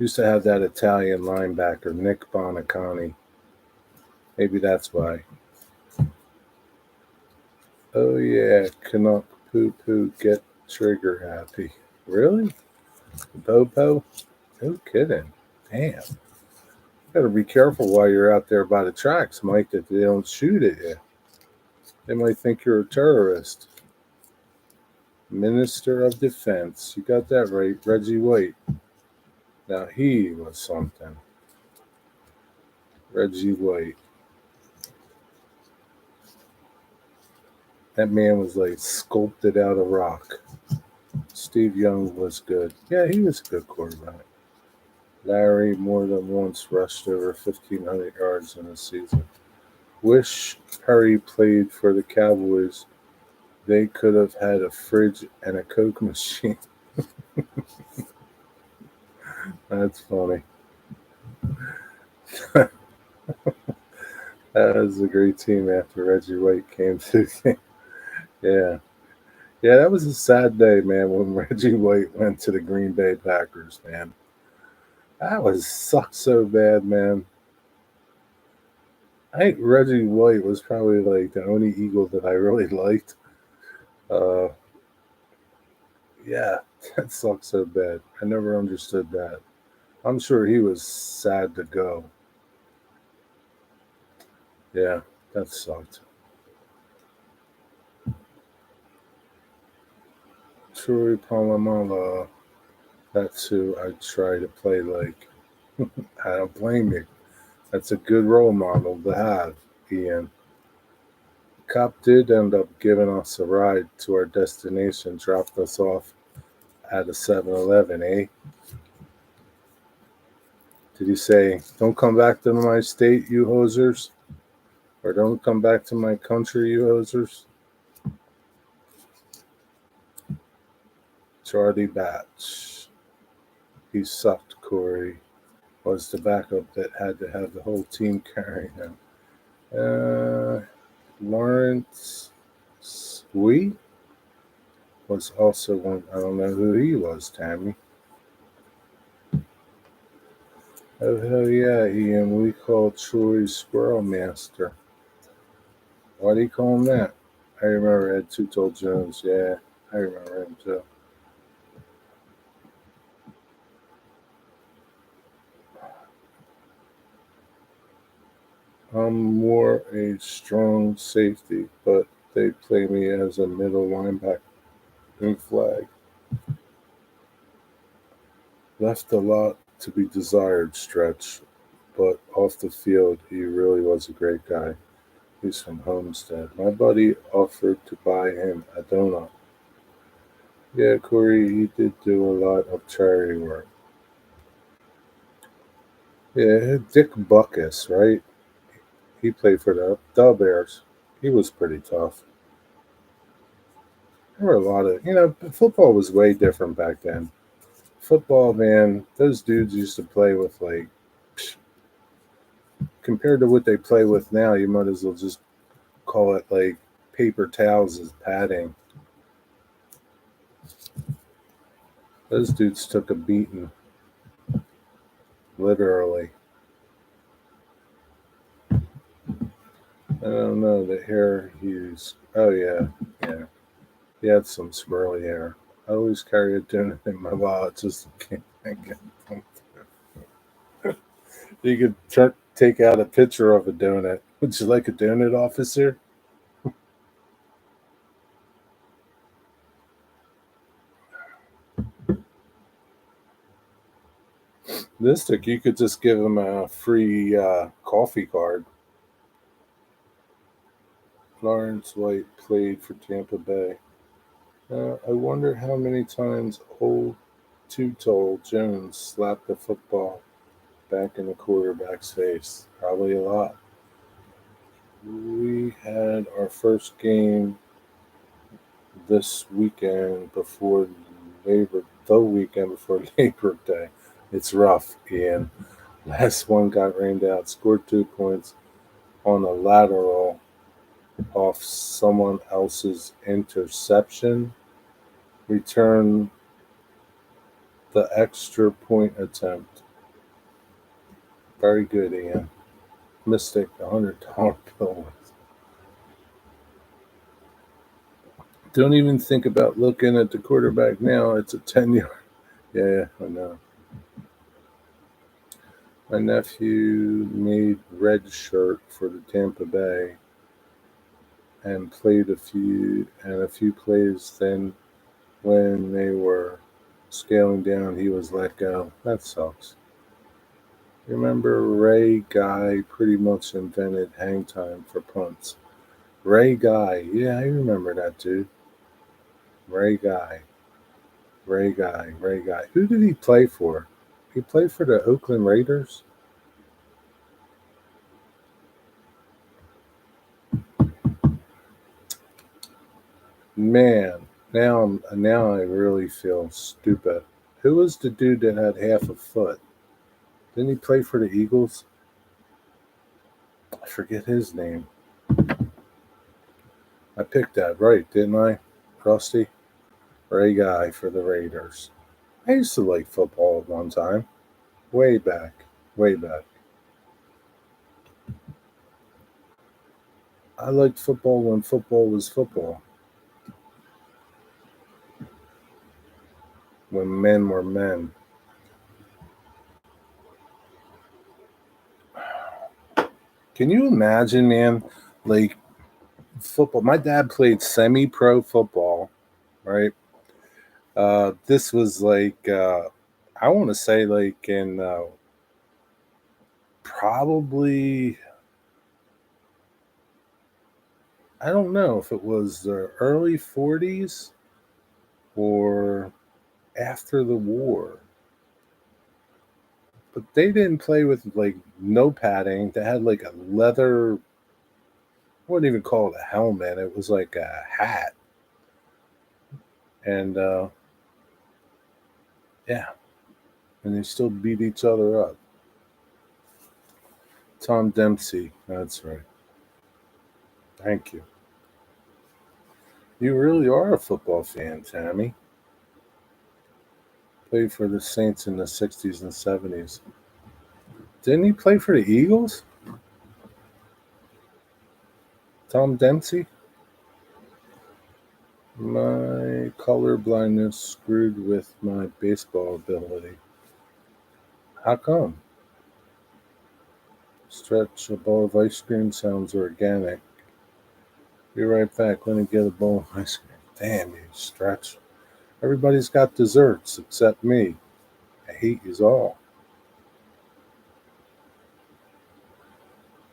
Used to have that Italian linebacker, Nick Bonacani. Maybe that's why. Oh yeah, Canuck poo poo get trigger happy. Really? Popo? No kidding. Damn. Gotta be careful while you're out there by the tracks, Mike, that they don't shoot at you. They might think you're a terrorist. Minister of Defense. You got that right, Reggie White. Now he was something. Reggie White. That man was like sculpted out of rock. Steve Young was good. Yeah, he was a good quarterback. Larry more than once rushed over 1,500 yards in a season. Wish Perry played for the Cowboys. They could have had a fridge and a Coke machine. That's funny. That was a great team after Reggie White came to the game. Yeah. Yeah, that was a sad day, man, when Reggie White went to the Green Bay Packers, man. That was sucked so bad, man. I think Reggie White was probably like the only Eagle that I really liked. Uh, yeah, that sucked so bad. I never understood that. I'm sure he was sad to go. Yeah, that sucked. Troy Polamalu, that's who I try to play like. I don't blame you. That's a good role model to have, Ian. Cop did end up giving us a ride to our destination, dropped us off at a 7-Eleven, eh? Did he say, "Don't come back to my state, you hosers"? Or "Don't come back to my country, you hosers"? Charlie Batch. He sucked, Corey. Was the backup that had to have the whole team carrying him. Lawrence Sweet was also one. I don't know who he was, Tammy. Oh, hell yeah, Ian. We call Troy Squirrel Master. Why do you call him that? I remember Ed Tuttle Jones. Yeah, I remember him too. I'm more a strong safety, but they play me as a middle linebacker in flag. Left a lot to be desired, Stretch, but off the field, he really was a great guy. He's from Homestead. My buddy offered to buy him a donut. Yeah, Corey, he did do a lot of charity work. Yeah, Dick Buckus, right? He played for the Bears. He was pretty tough. There were a lot of, football was way different back then. Football, man, those dudes used to play with like, compared to what they play with now, you might as well just call it like paper towels as padding. Those dudes took a beating, literally. I don't know the hair he's. Oh yeah, yeah. He had some swirly hair. I always carry a donut in my wallet just in case. You could take out a picture of a donut. Would you like a donut, officer? Mystic, you could just give him a free coffee card. Lawrence White played for Tampa Bay. I wonder how many times old Tuttle Jones slapped the football back in the quarterback's face. Probably a lot. We had our first game this weekend before the weekend before Labor Day. It's rough, Ian. Last one got rained out, scored 2 points on a lateral off someone else's interception, returned the extra point attempt. Very good, Ian. Mystic, $100 bill. Don't even think about looking at the quarterback now. It's a 10-yard. Yeah, I know. My nephew made red shirt for the Tampa Bay and played a few plays. Then when they were scaling down, he was let go. That sucks. Remember Ray Guy pretty much invented hang time for punts. Ray Guy, yeah, I remember that dude. Ray Guy, Ray Guy, Ray Guy. Who did he play for? He played for the Oakland Raiders. Man, now I really feel stupid. Who was the dude that had half a foot? Didn't he play for the Eagles? I forget his name. I picked that right, didn't I? Rusty? Ray Guy for the Raiders. I used to like football at one time. Way back. Way back. I liked football when football was football. When men were men. Can you imagine, man? Like football. My dad played semi-pro football, right? This was like I want to say like in probably I don't know if it was the early 40s or after the war. But they didn't play with like no padding. They had like a leather, I wouldn't even call it a helmet. It was like a hat. And yeah, and they still beat each other up. Tom Dempsey, that's right. Thank you. You really are a football fan, Tammy. Played for the Saints in the 60s and 70s. Didn't he play for the Eagles? Tom Dempsey? My color blindness screwed with my baseball ability. How come? Stretch a bowl of ice cream sounds organic. Be right back. Let me get a bowl of ice cream. Damn you, Stretch. Everybody's got desserts except me. I hate yous all.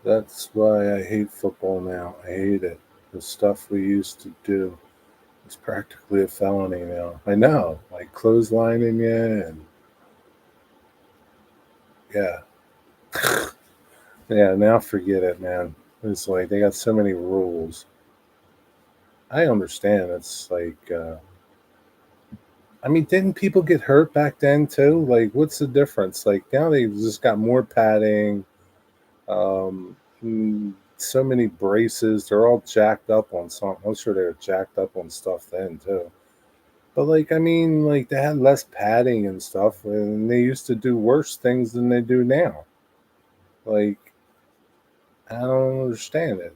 That's why I hate football now. I hate it. The stuff we used to do is practically a felony now. I know, like clotheslining you and yeah. Yeah, now forget it, man. It's like they got so many rules. I understand. It's like, I mean, didn't people get hurt back then too? Like, what's the difference? Like now they've just got more padding, so many braces. They're all jacked up on something. I'm sure they were jacked up on stuff then too. But like, I mean, like they had less padding and stuff, and they used to do worse things than they do now. Like, I don't understand it.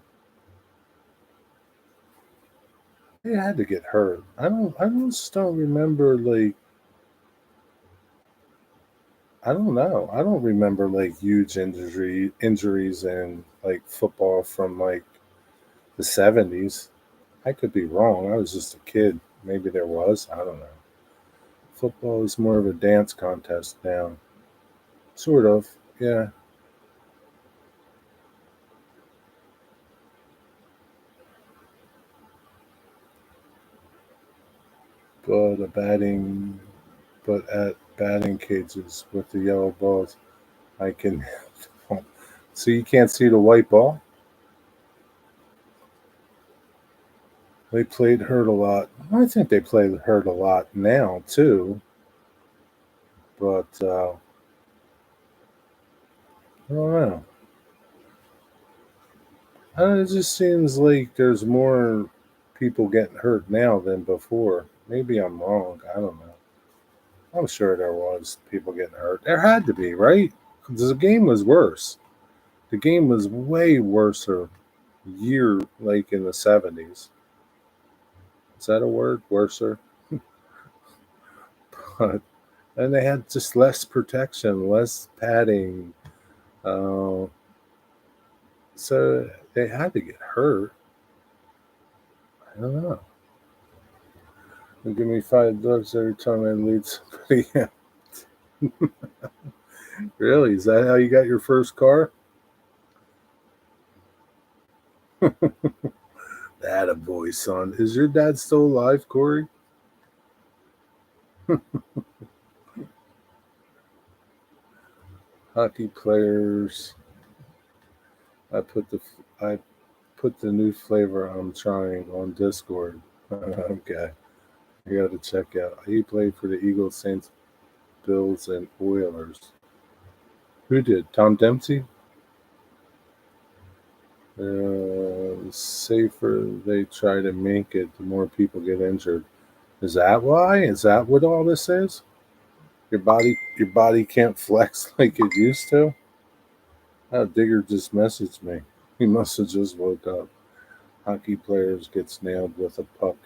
They had to get hurt. I just don't remember like I don't know. I don't remember like huge injuries in like football from like the 70s. I could be wrong. I was just a kid. Maybe there was. I don't know. Football is more of a dance contest now. Sort of. Yeah. But a batting but at batting cages with the yellow balls, I can so you can't see the white ball? They played hurt a lot. I think they play hurt a lot now too, but I don't know. It just seems like there's more people getting hurt now than before. Maybe I'm wrong. I don't know. I'm sure there was people getting hurt. There had to be, right? 'Cause the game was worse. The game was way worse a year like in the 70s. Is that a word? Worser? But and they had just less protection, less padding. Uh, so they had to get hurt. I don't know. They give me $5 every time I lead somebody out. Really? Is that how you got your first car? That a boy, son. Is your dad still alive, Corey? Hockey players. I put the I put the new flavor I'm trying on Discord. Okay, I got to check out. He played for the Eagles, Saints, Bills, and Oilers. Who did? Tom Dempsey? The safer they try to make it, the more people get injured. Is that why? Is that what all this is? Your body can't flex like it used to? Oh, Digger just messaged me. He must have just woke up. Hockey players gets nailed with a puck.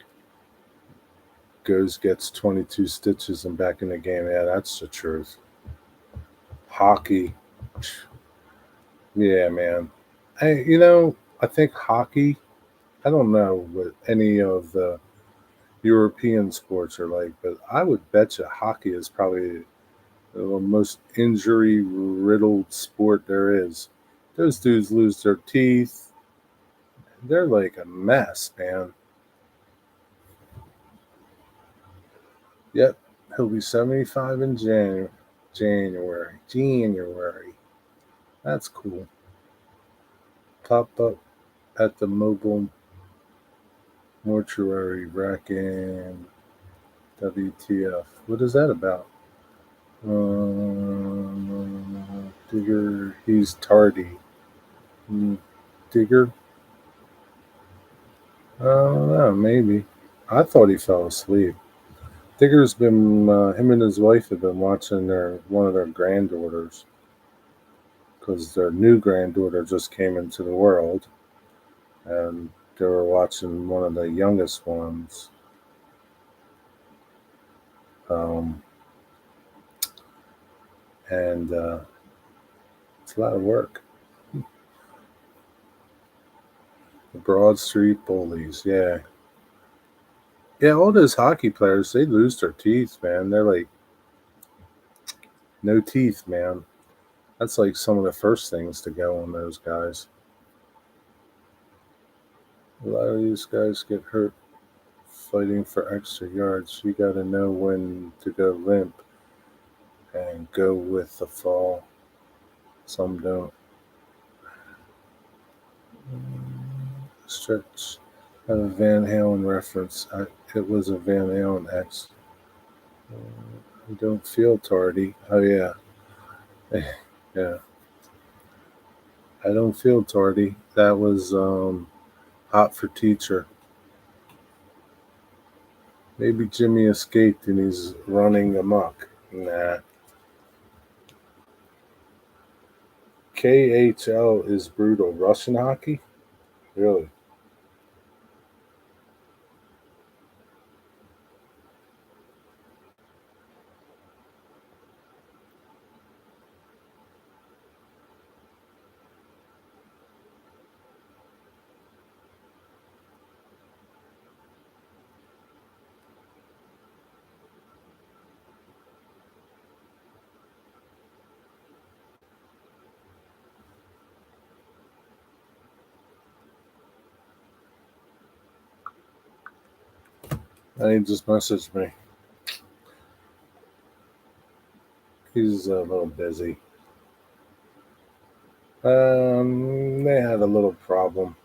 Goes gets 22 stitches and back in the game. Yeah, that's the truth. Hockey. Yeah, man. I think hockey, I don't know what any of the European sports are like, but I would bet you hockey is probably the most injury riddled sport there is. Those dudes lose their teeth. They're like a mess, man. Yep, he'll be 75 in January. January. That's cool. Pop up at the mobile mortuary rack in WTF. What is that about? Digger, he's tardy. Digger? I don't know, maybe. I thought he fell asleep. Digger's been, him and his wife have been watching one of their granddaughters because their new granddaughter just came into the world, and they were watching one of the youngest ones. Um, and it's a lot of work. The Broad Street Bullies, yeah. Yeah, all those hockey players, they lose their teeth, man. They're like, no teeth, man. That's like some of the first things to go on those guys. A lot of these guys get hurt fighting for extra yards. You got to know when to go limp and go with the fall. Some don't. Stretch. I have a Van Halen reference. It was a Van Halen X. I don't feel tardy. Oh, yeah. Yeah. I don't feel tardy. That was Hot for Teacher. Maybe Jimmy escaped and he's running amok. Nah. KHL is brutal. Russian hockey? Really? And he just messaged me. He's a little busy. They had a little problem.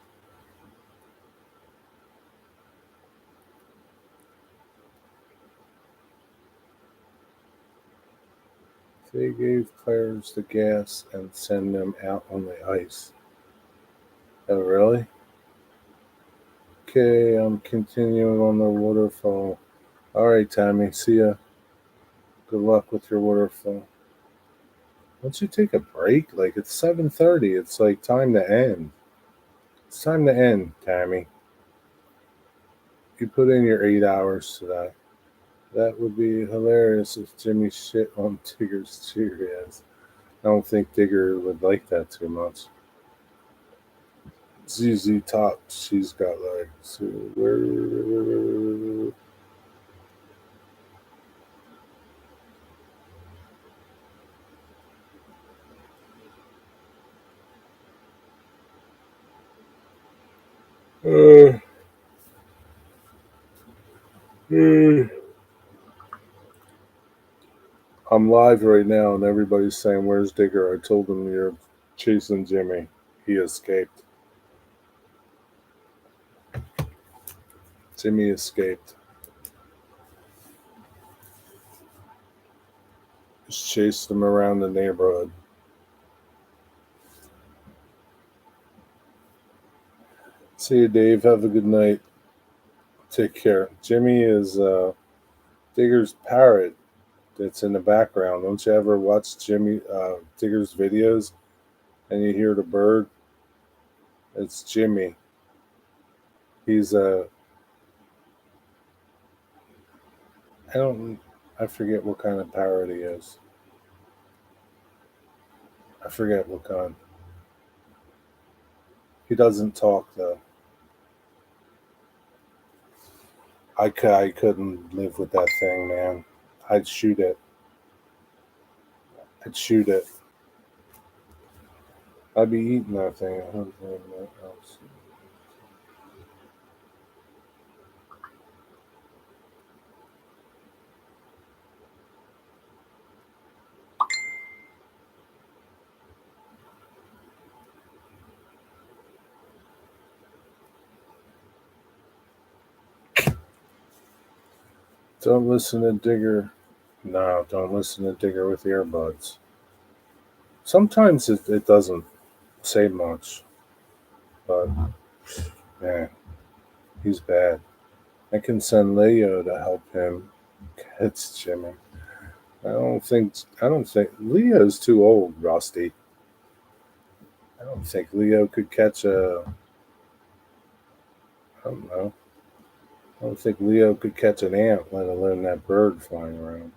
They gave players the gas and send them out on the ice. Oh, really? Okay, I'm continuing on the waterfall. All right, Tammy. See ya. Good luck with your waterfall. Don't you take a break? Like it's 7:30. It's like time to end. It's time to end, Tammy. You put in your 8 hours today. That would be hilarious if Jimmy shit on Digger's Cheerios. I don't think Digger would like that too much. ZZ Top, she's got legs. Uh, I'm live right now, and everybody's saying, "Where's Digger?" I told them you're chasing Jimmy. He escaped. Jimmy escaped. Just chased him around the neighborhood. See you, Dave. Have a good night. Take care. Jimmy is Digger's parrot that's in the background. Don't you ever watch Jimmy Digger's videos and you hear the bird? It's Jimmy. He's a I don't I forget what kind of parrot he is. I forget what kind. He doesn't talk though. I couldn't live with that thing, man. I'd shoot it. I'd shoot it. I'd be eating that thing. Don't listen to Digger. No, don't listen to Digger with earbuds. Sometimes it doesn't say much, but man, he's bad. I can send Leo to help him catch Jimmy. I don't think Leo's too old, Rusty. I don't think Leo could catch a I don't know. I don't think Leo could catch an ant, let alone that bird flying around.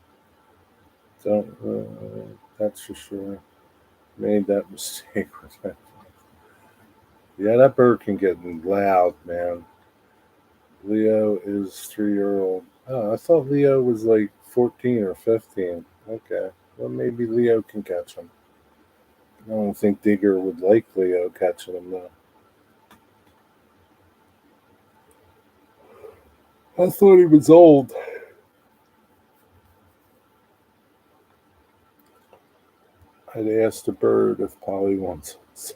Don't that's for sure. Made that mistake with that. Yeah, that bird can get loud, man. Leo is 3 year old. Oh, I thought Leo was like 14 or 15. Okay. Well, maybe Leo can catch him. I don't think Digger would like Leo catching him, though. I thought he was old. I'd asked the bird if Polly wants it.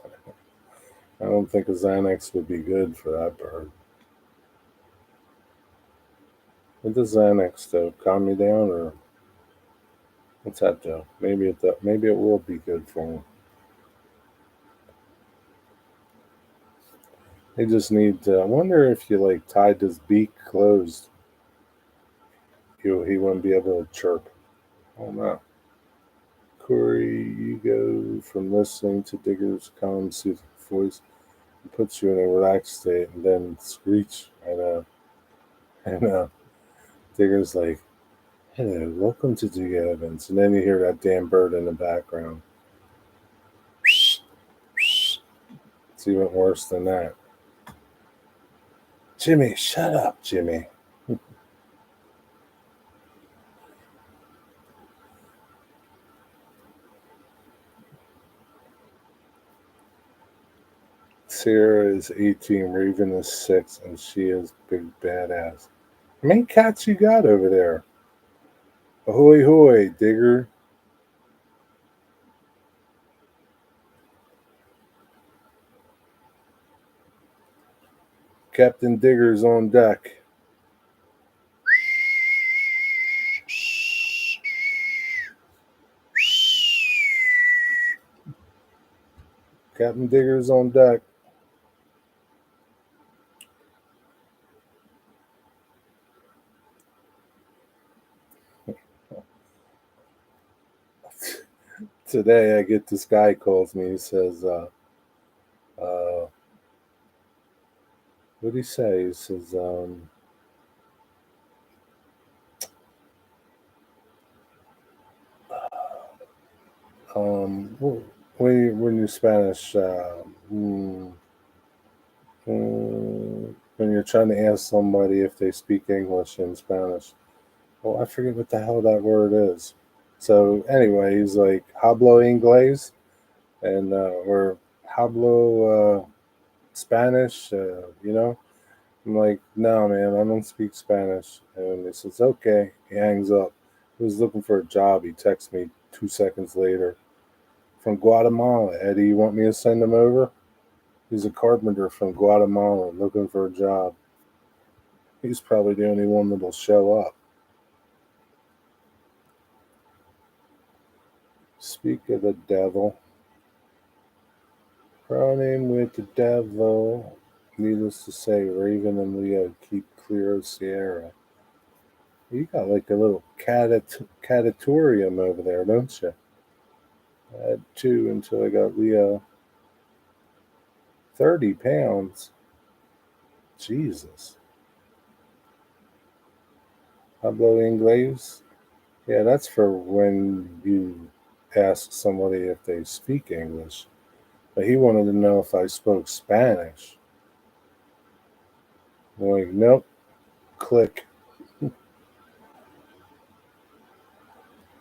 I don't think a Xanax would be good for that bird. What does Xanax do? Calm me down, or what's that do? Maybe it will be good for him. They just need to. I wonder if you like tied his beak closed, he wouldn't be able to chirp. Oh no. Corey, you go from listening to Digger's calm, soothing voice. It puts you in a relaxed state, and then screech. I know. I know. Digger's like, hello, welcome to Digger Evans. And then you hear that damn bird in the background. It's even worse than that. Jimmy, shut up, Jimmy. Sarah is 18, Raven is 6, and she is big badass. How many cats you got over there? Ahoy, hoy, Digger. Captain Digger's on deck. Captain Digger's on deck. Today I get this guy calls me. He says, uh, what did he say? He says, when you're Spanish, when you're trying to ask somebody if they speak English in Spanish. Well, I forget what the hell that word is. So anyway, he's like hablo inglés and or hablo Spanish. I'm like, no, man, I don't speak Spanish. And he says, okay. He hangs up. He was looking for a job. He texts me 2 seconds later from Guatemala. Eddie, you want me to send him over? He's a carpenter from Guatemala looking for a job. He's probably the only one that'll show up. Speak of the devil. Running with the devil. Needless to say, Raven and Leo keep clear of Sierra. You got like a little catatorium over there, don't you? I had two until I got Leo. 30 pounds. Jesus. Hablo inglés? Yeah, that's for when you ask somebody if they speak English. But he wanted to know if I spoke Spanish. I'm like, nope, click.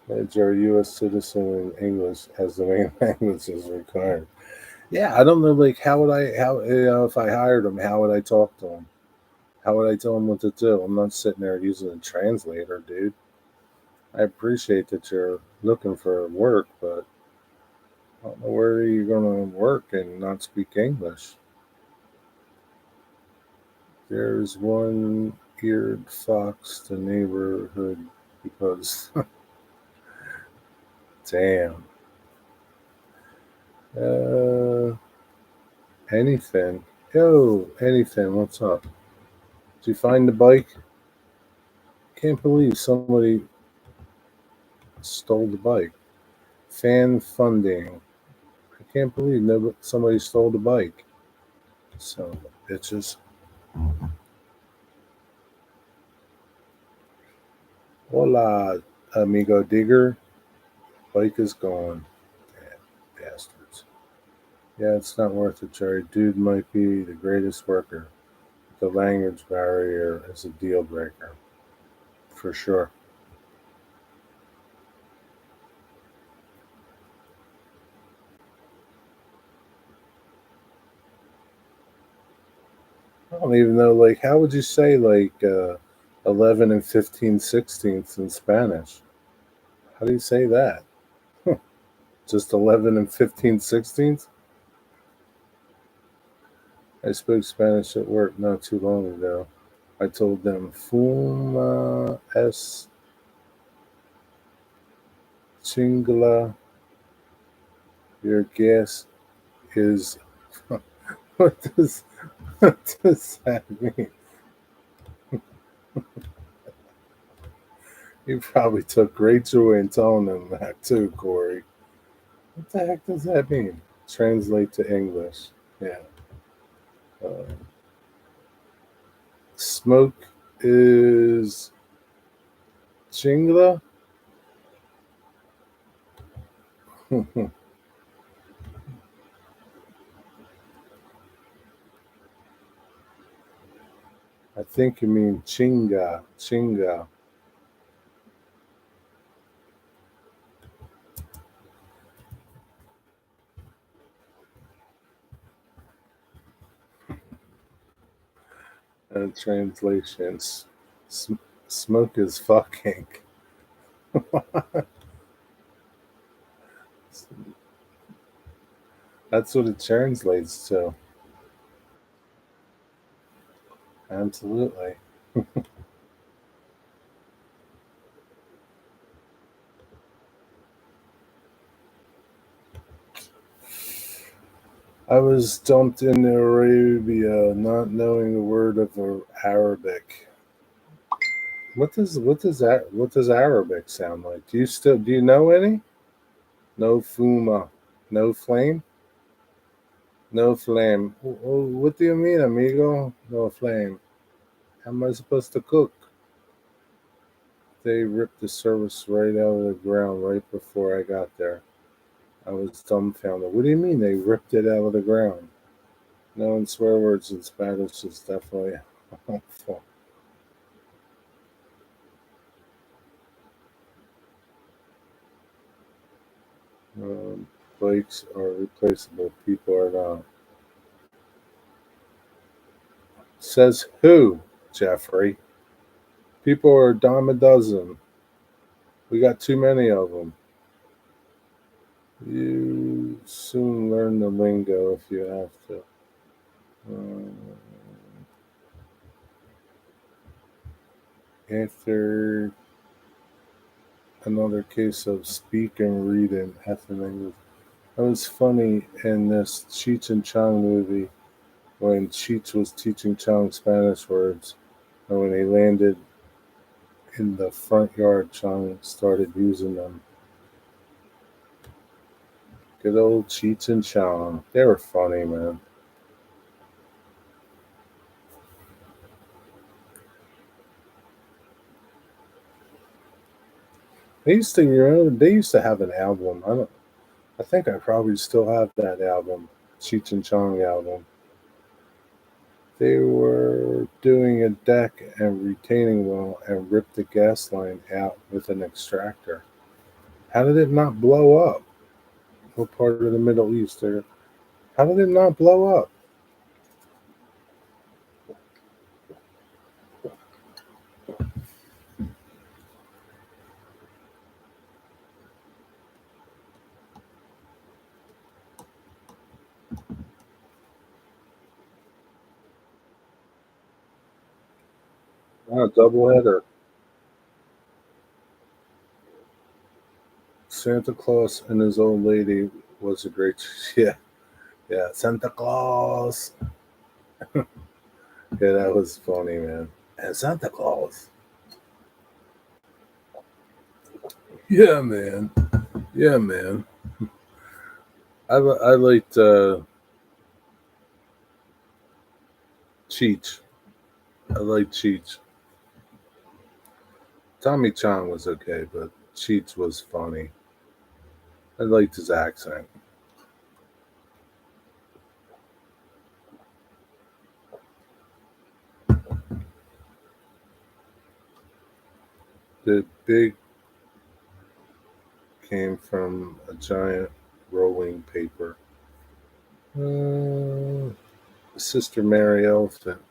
That you're a U.S. citizen in English as the main language is required. Yeah, I don't know, like, if I hired him, how would I talk to him? How would I tell him what to do? I'm not sitting there using a translator, dude. I appreciate that you're looking for work, but I don't know where you're going to work and not speak English. There's one eared fox the neighborhood because, damn. Uh, anything. Yo, anything. What's up? Did you find the bike? Can't believe somebody stole the bike. Fan funding. I can't believe somebody stole the bike. So, bitches. Hola, amigo digger. Bike is gone. Damn bastards. Yeah, it's not worth it, Jerry. Dude might be the greatest worker. The language barrier is a deal breaker. For sure. I don't even know, like, how would you say, like, 11 and 15 sixteenths in Spanish? How do you say that? Just 11 and 15 sixteenths? I spoke Spanish at work not too long ago. I told them, Fuma es chingla, your gas is. what, does, what does that mean? You probably took great joy in telling them that too, Corey. What the heck does that mean? Translate to English. Yeah. Uh, smoke is chingla? I think you mean chinga. Chinga. Translations. Smoke is fucking. That's what it translates to. Absolutely. I was dumped into Arabia, not knowing a word of Arabic. What does Arabic sound like? Do you know any? No fuma, no flame, no flame. What do you mean, amigo? No flame. How am I supposed to cook? They ripped the service right out of the ground right before I got there. I was dumbfounded. What do you mean they ripped it out of the ground? Knowing swear words in Spanish is definitely helpful. Um, Bikes are replaceable. People are not. Says who, Jeffrey? People are a dime a dozen. We got too many of them. You soon learn the lingo if you have to. Um, After another case of speak and read in F in English. That was funny in this Cheech and Chong movie when Cheech was teaching Chong Spanish words, and when they landed in the front yard, Chong started using them. Good old Cheech and Chong. They were funny, man. They used to have an album. I think I probably still have that album, Cheech and Chong album. They were doing a deck and retaining wall and ripped the gas line out with an extractor. How did it not blow up? What part of the Middle East? How did it not blow up? Double header. Santa Claus and his old lady was a great. Yeah, yeah. Santa Claus. Yeah, that was funny, man. And Santa Claus. Yeah, man. Yeah, man. I liked Cheech. I liked Cheech. Tommy Chong was okay, but Cheech was funny. I liked his accent. The big came from a giant rolling paper. Sister Mary Elephant.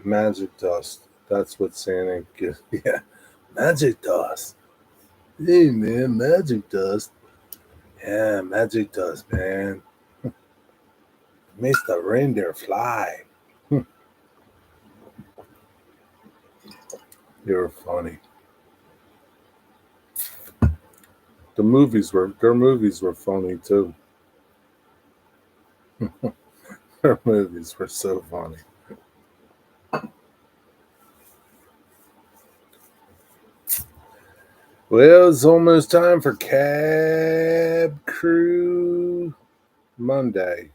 Magic dust. That's what Santa gives. Yeah, magic dust. Hey, man, magic dust. Yeah, magic dust, man. Makes the reindeer fly. You're funny. Their movies were funny too. Their movies were so funny. Well, it's almost time for Cab Crew Monday.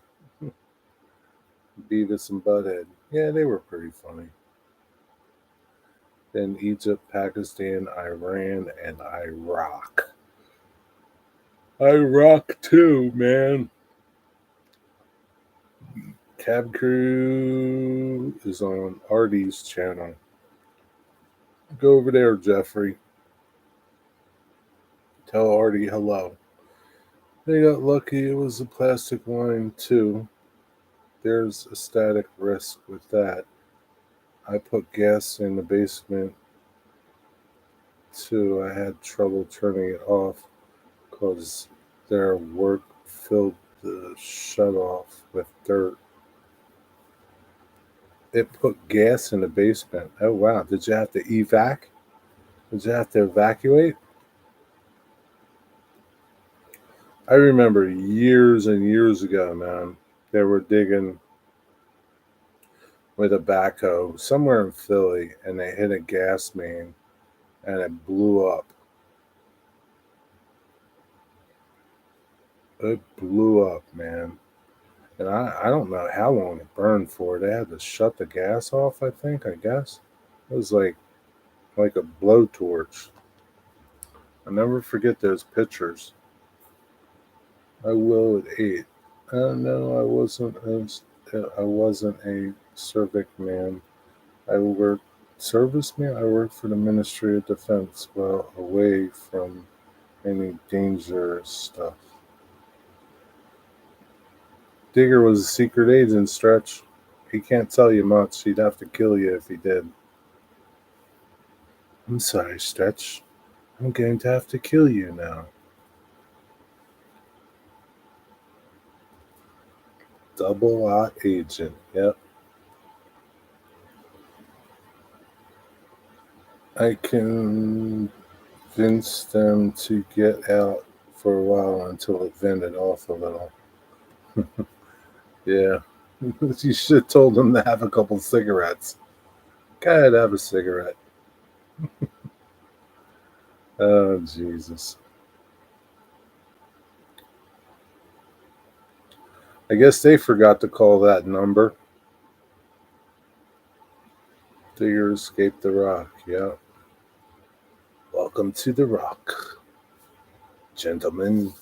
Beavis and Butthead. Yeah, they were pretty funny. Then Egypt, Pakistan, Iran, and Iraq. Iraq too, man. Cab Crew is on Artie's channel. Go over there, Jeffrey. Tell Artie hello. They got lucky it was a plastic line too. There's a static risk with that. I put gas in the basement too. I had trouble turning it off because their work filled the shut off with dirt. It put gas in the basement. Oh wow. Did you have to evac? Did you have to evacuate? I remember years and years ago, man, they were digging with a backhoe somewhere in Philly and they hit a gas main and it blew up. It blew up, man. And I don't know how long it burned for. They had to shut the gas off, I guess. It was like a blowtorch. I'll never forget those pictures. I will at 8. No, I wasn't a civic man. I worked serviceman. I worked for the Ministry of Defense, well away from any dangerous stuff. Digger was a secret agent, Stretch. He can't tell you much. He'd have to kill you if he did. I'm sorry, Stretch. I'm going to have to kill you now. Double O agent. Yep. I convinced them to get out for a while until it vented off a little. Yeah. You should have told him to have a couple cigarettes. Go ahead, have a cigarette. Oh, Jesus. I guess they forgot to call that number. Digger escaped the rock. Yeah. Welcome to the rock, gentlemen.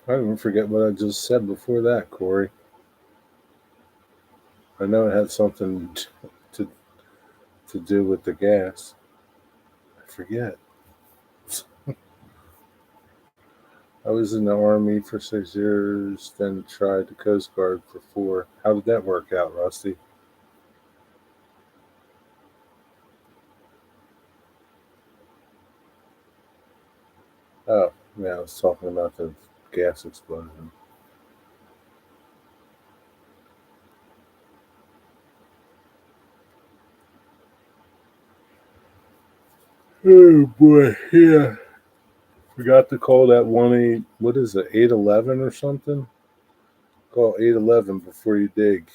I didn't forget what I just said before that, Corey. I know it had something to to do with the gas. I forget. I was in the Army for 6 years, then tried the Coast Guard for 4. How did that work out, Rusty? Oh, yeah, I was talking about the gas explosion. Oh boy, yeah. Forgot to call that 1-8. What is it, 811 or something? Call 811 before you dig.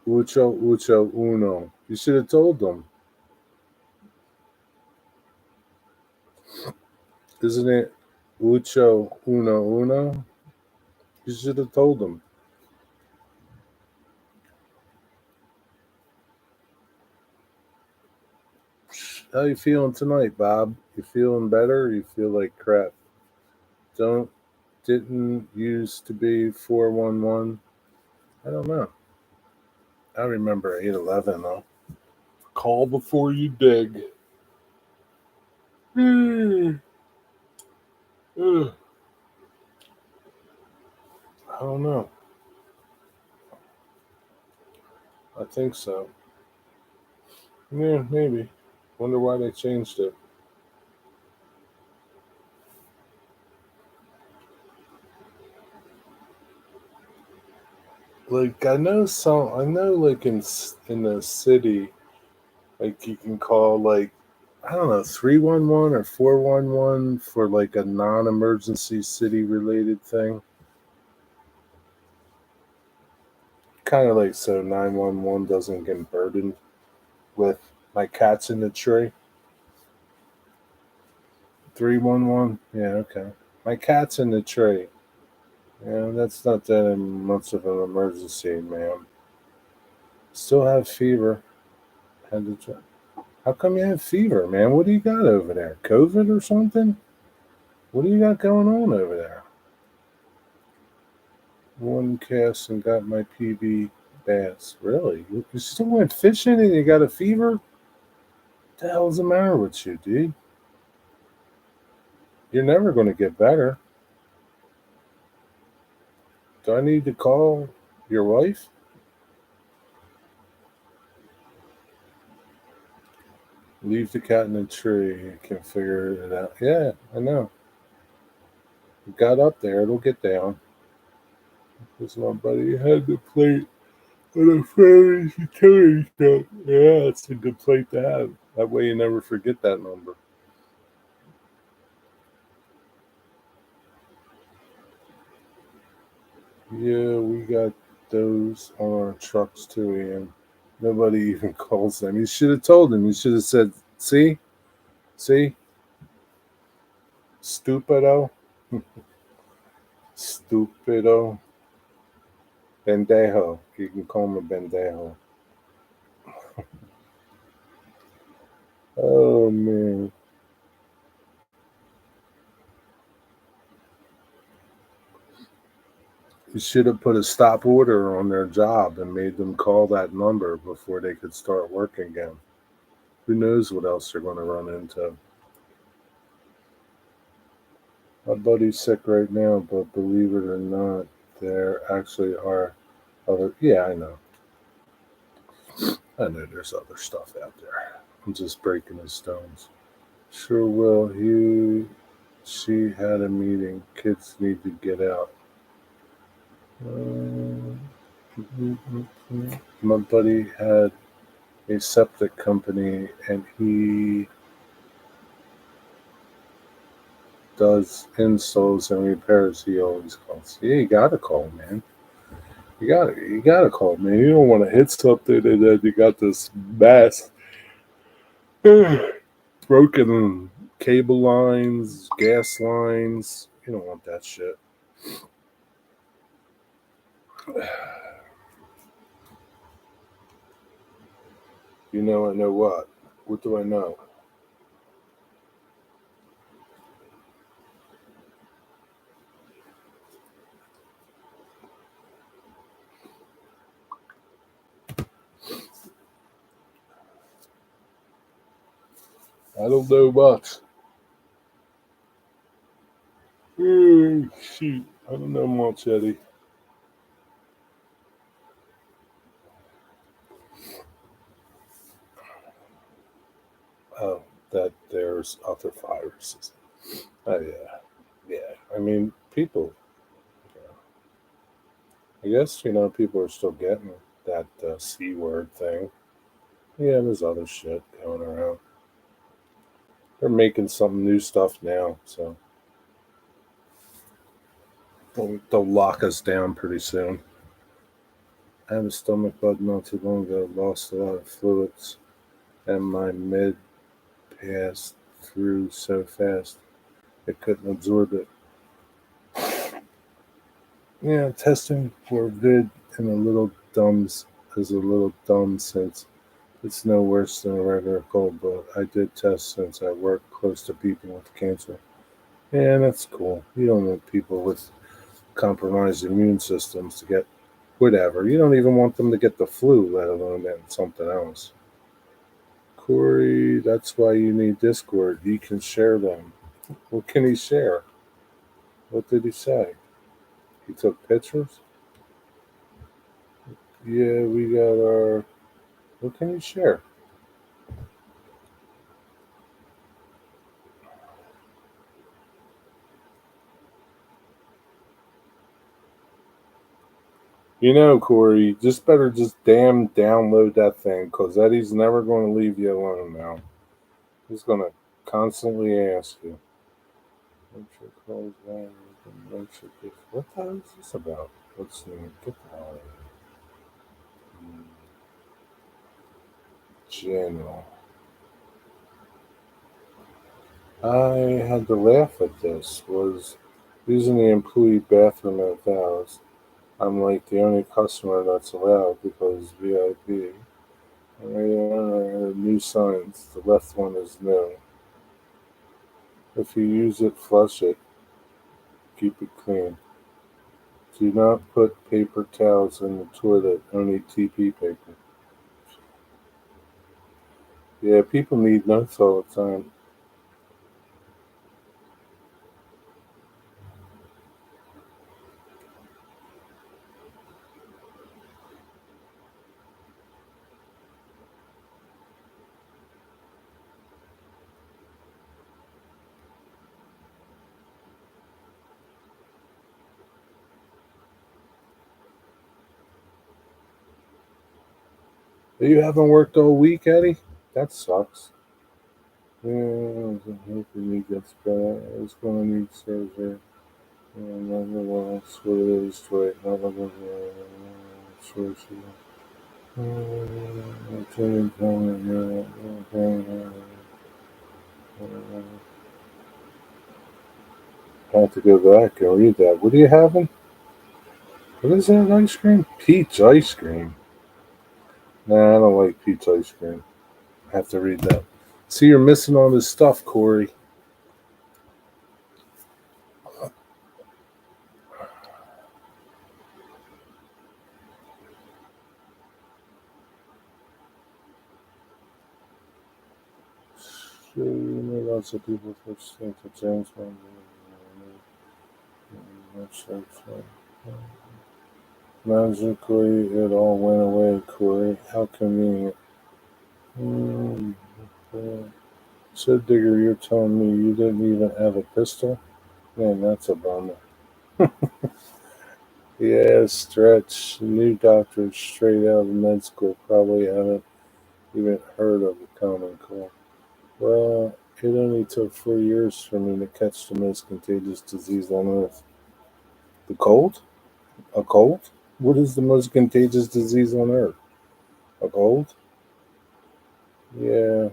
Ucho, ucho, uno. You should have told them. Isn't it Ucho Uno Uno? You should have told them. How you feeling tonight, Bob? You feeling better? You feel like crap? Don't didn't used to be 411. I don't know. I remember 811 though. Call before you dig. Hmm. Ugh, I don't know. I think so. Yeah, maybe. Wonder why they changed it. Like I know some. I know like in the city, like you can call like I don't know 311 or 411 for like a non-emergency city related thing. Kind of like so 911 doesn't get burdened with my cat's in the tree. 311. Yeah, okay. My cat's in the tree. Yeah, that's not that much of an emergency, ma'am. Still have fever. Had to try. How come you have fever, man? What do you got over there? COVID or something? What do you got going on over there? One cast and got my PB bass. Really? You still went fishing and you got a fever? What the hell's the matter with you, dude? You're never going to get better. Do I need to call your wife? Leave the cat in the tree. You can figure it out. Yeah, I know. It got up there. It'll get down. Because my buddy had the plate on a family's utility truck. Yeah, it's a good plate to have. That way you never forget that number. Yeah, we got those on our trucks too, Ian. Nobody even calls them. You should have told them. You should have said, see, stupido, stupido, bendejo. You can call him a bendejo. Oh, man. You should have put a stop order on their job and made them call that number before they could start working again. Who knows what else they're going to run into? My buddy's sick right now, but believe it or not, there actually are other. Yeah, I know. I know there's other stuff out there. I'm just breaking the stones. Sure will. She had a meeting. Kids need to get out. Uh, My buddy had a septic company, and he does installs and repairs. He always calls. Yeah, you gotta call, man. You gotta call, man. You don't want to hit something and then you got this mess, broken cable lines, gas lines. You don't want that shit. You know, I know what. What do I know? I don't know much. Shoot, I don't know much, Eddie. Oh, that there's other viruses. Oh yeah, yeah. I mean, people. I guess people are still getting that c word thing. Yeah, there's other shit going around. They're making some new stuff now, so they'll lock us down pretty soon. I had a stomach bug not too long ago. Lost a lot of fluids, and my mid passed through so fast it couldn't absorb it. Yeah, testing for vid and a little dumbs is a little dumb since it's no worse than a regular cold, but I did test since I work close to people with cancer. Yeah, that's cool. You don't want people with compromised immune systems to get whatever. You don't even want them to get the flu, let alone then something else. Corey, that's why you need Discord. He can share them. What can he share? What did he say? He took pictures? Yeah, we got our. What can he share? Corey, you just better just damn download that thing because Eddie's never going to leave you alone now. He's going to constantly ask you. What the hell is this about? Let's see. Get the hell out of here. General. I had to laugh at this. Was using the employee bathroom at Val's. I'm like the only customer that's allowed because VIP. New signs. The left one is no. If you use it, flush it. Keep it clean. Do not put paper towels in the toilet. Only TP paper. Yeah, people need notes all the time. You haven't worked all week, Eddie? That sucks. Yeah, I hope he gets better. It's gonna need surgery. Another one else what it is to it. Another one surgery. I have to go back and read that. What are you having? What is that ice cream? Peach ice cream. Nah, I don't like peach ice cream. I have to read that. See, you're missing all this stuff, Corey. Lots of people first think that James Bond. Magically, it all went away, Corey. How convenient. Mm, yeah. So, Digger, you're telling me you didn't even have a pistol? Man, that's a bummer. Yeah, stretch. New doctors straight out of med school probably haven't even heard of the common cold. Well, it only took 4 years for me to catch the most contagious disease on earth. The cold? A cold? What is the most contagious disease on earth? A cold? Yeah.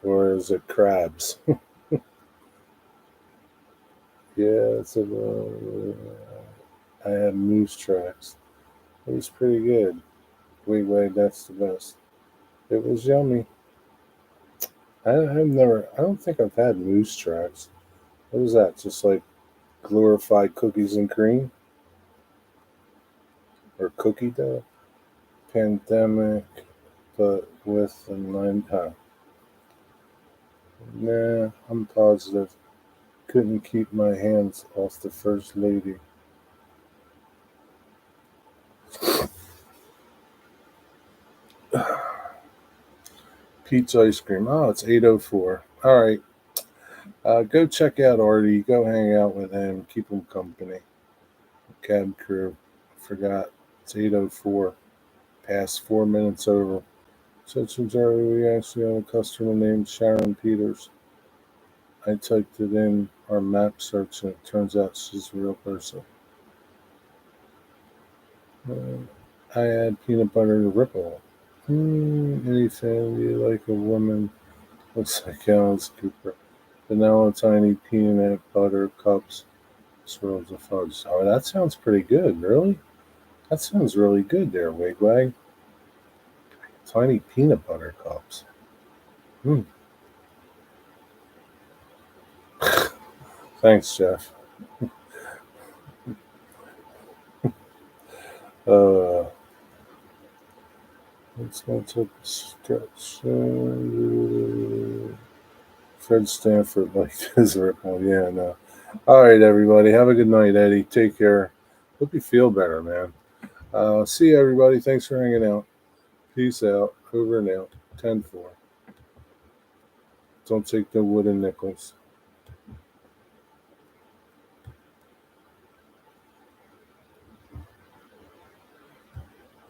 Or is it crabs? Yeah, I had moose tracks. It was pretty good. Wait, that's the best. It was yummy. I don't think I've had moose tracks. What is that? Just like glorified cookies and cream? Or cookie dough? Pandemic, but with a nine. Nah, I'm positive. Couldn't keep my hands off the first lady. Pete's ice cream. Oh, it's 8:04. All right. Go check out Artie. Go hang out with him. Keep him company. Cab crew. Forgot. It's 8:04. Past 4 minutes over. Such as Artie, we actually have a customer named Sharon Peters. I typed it in our map search and it turns out she's a real person. I add peanut butter to Ripple. Anything you like a woman looks like Alice Cooper. Vanilla tiny peanut butter cups, swirls of fudge. Oh, that sounds pretty good. Really? That sounds really good there, Wigwag. Tiny peanut butter cups. Hmm. Thanks, Jeff. Uh, let's not take a stretch. Fred Stanford liked his ripple. Yeah, no. All right, everybody. Have a good night, Eddie. Take care. Hope you feel better, man. See you, everybody. Thanks for hanging out. Peace out. Over and out. 10-4. Don't take the wooden nickels.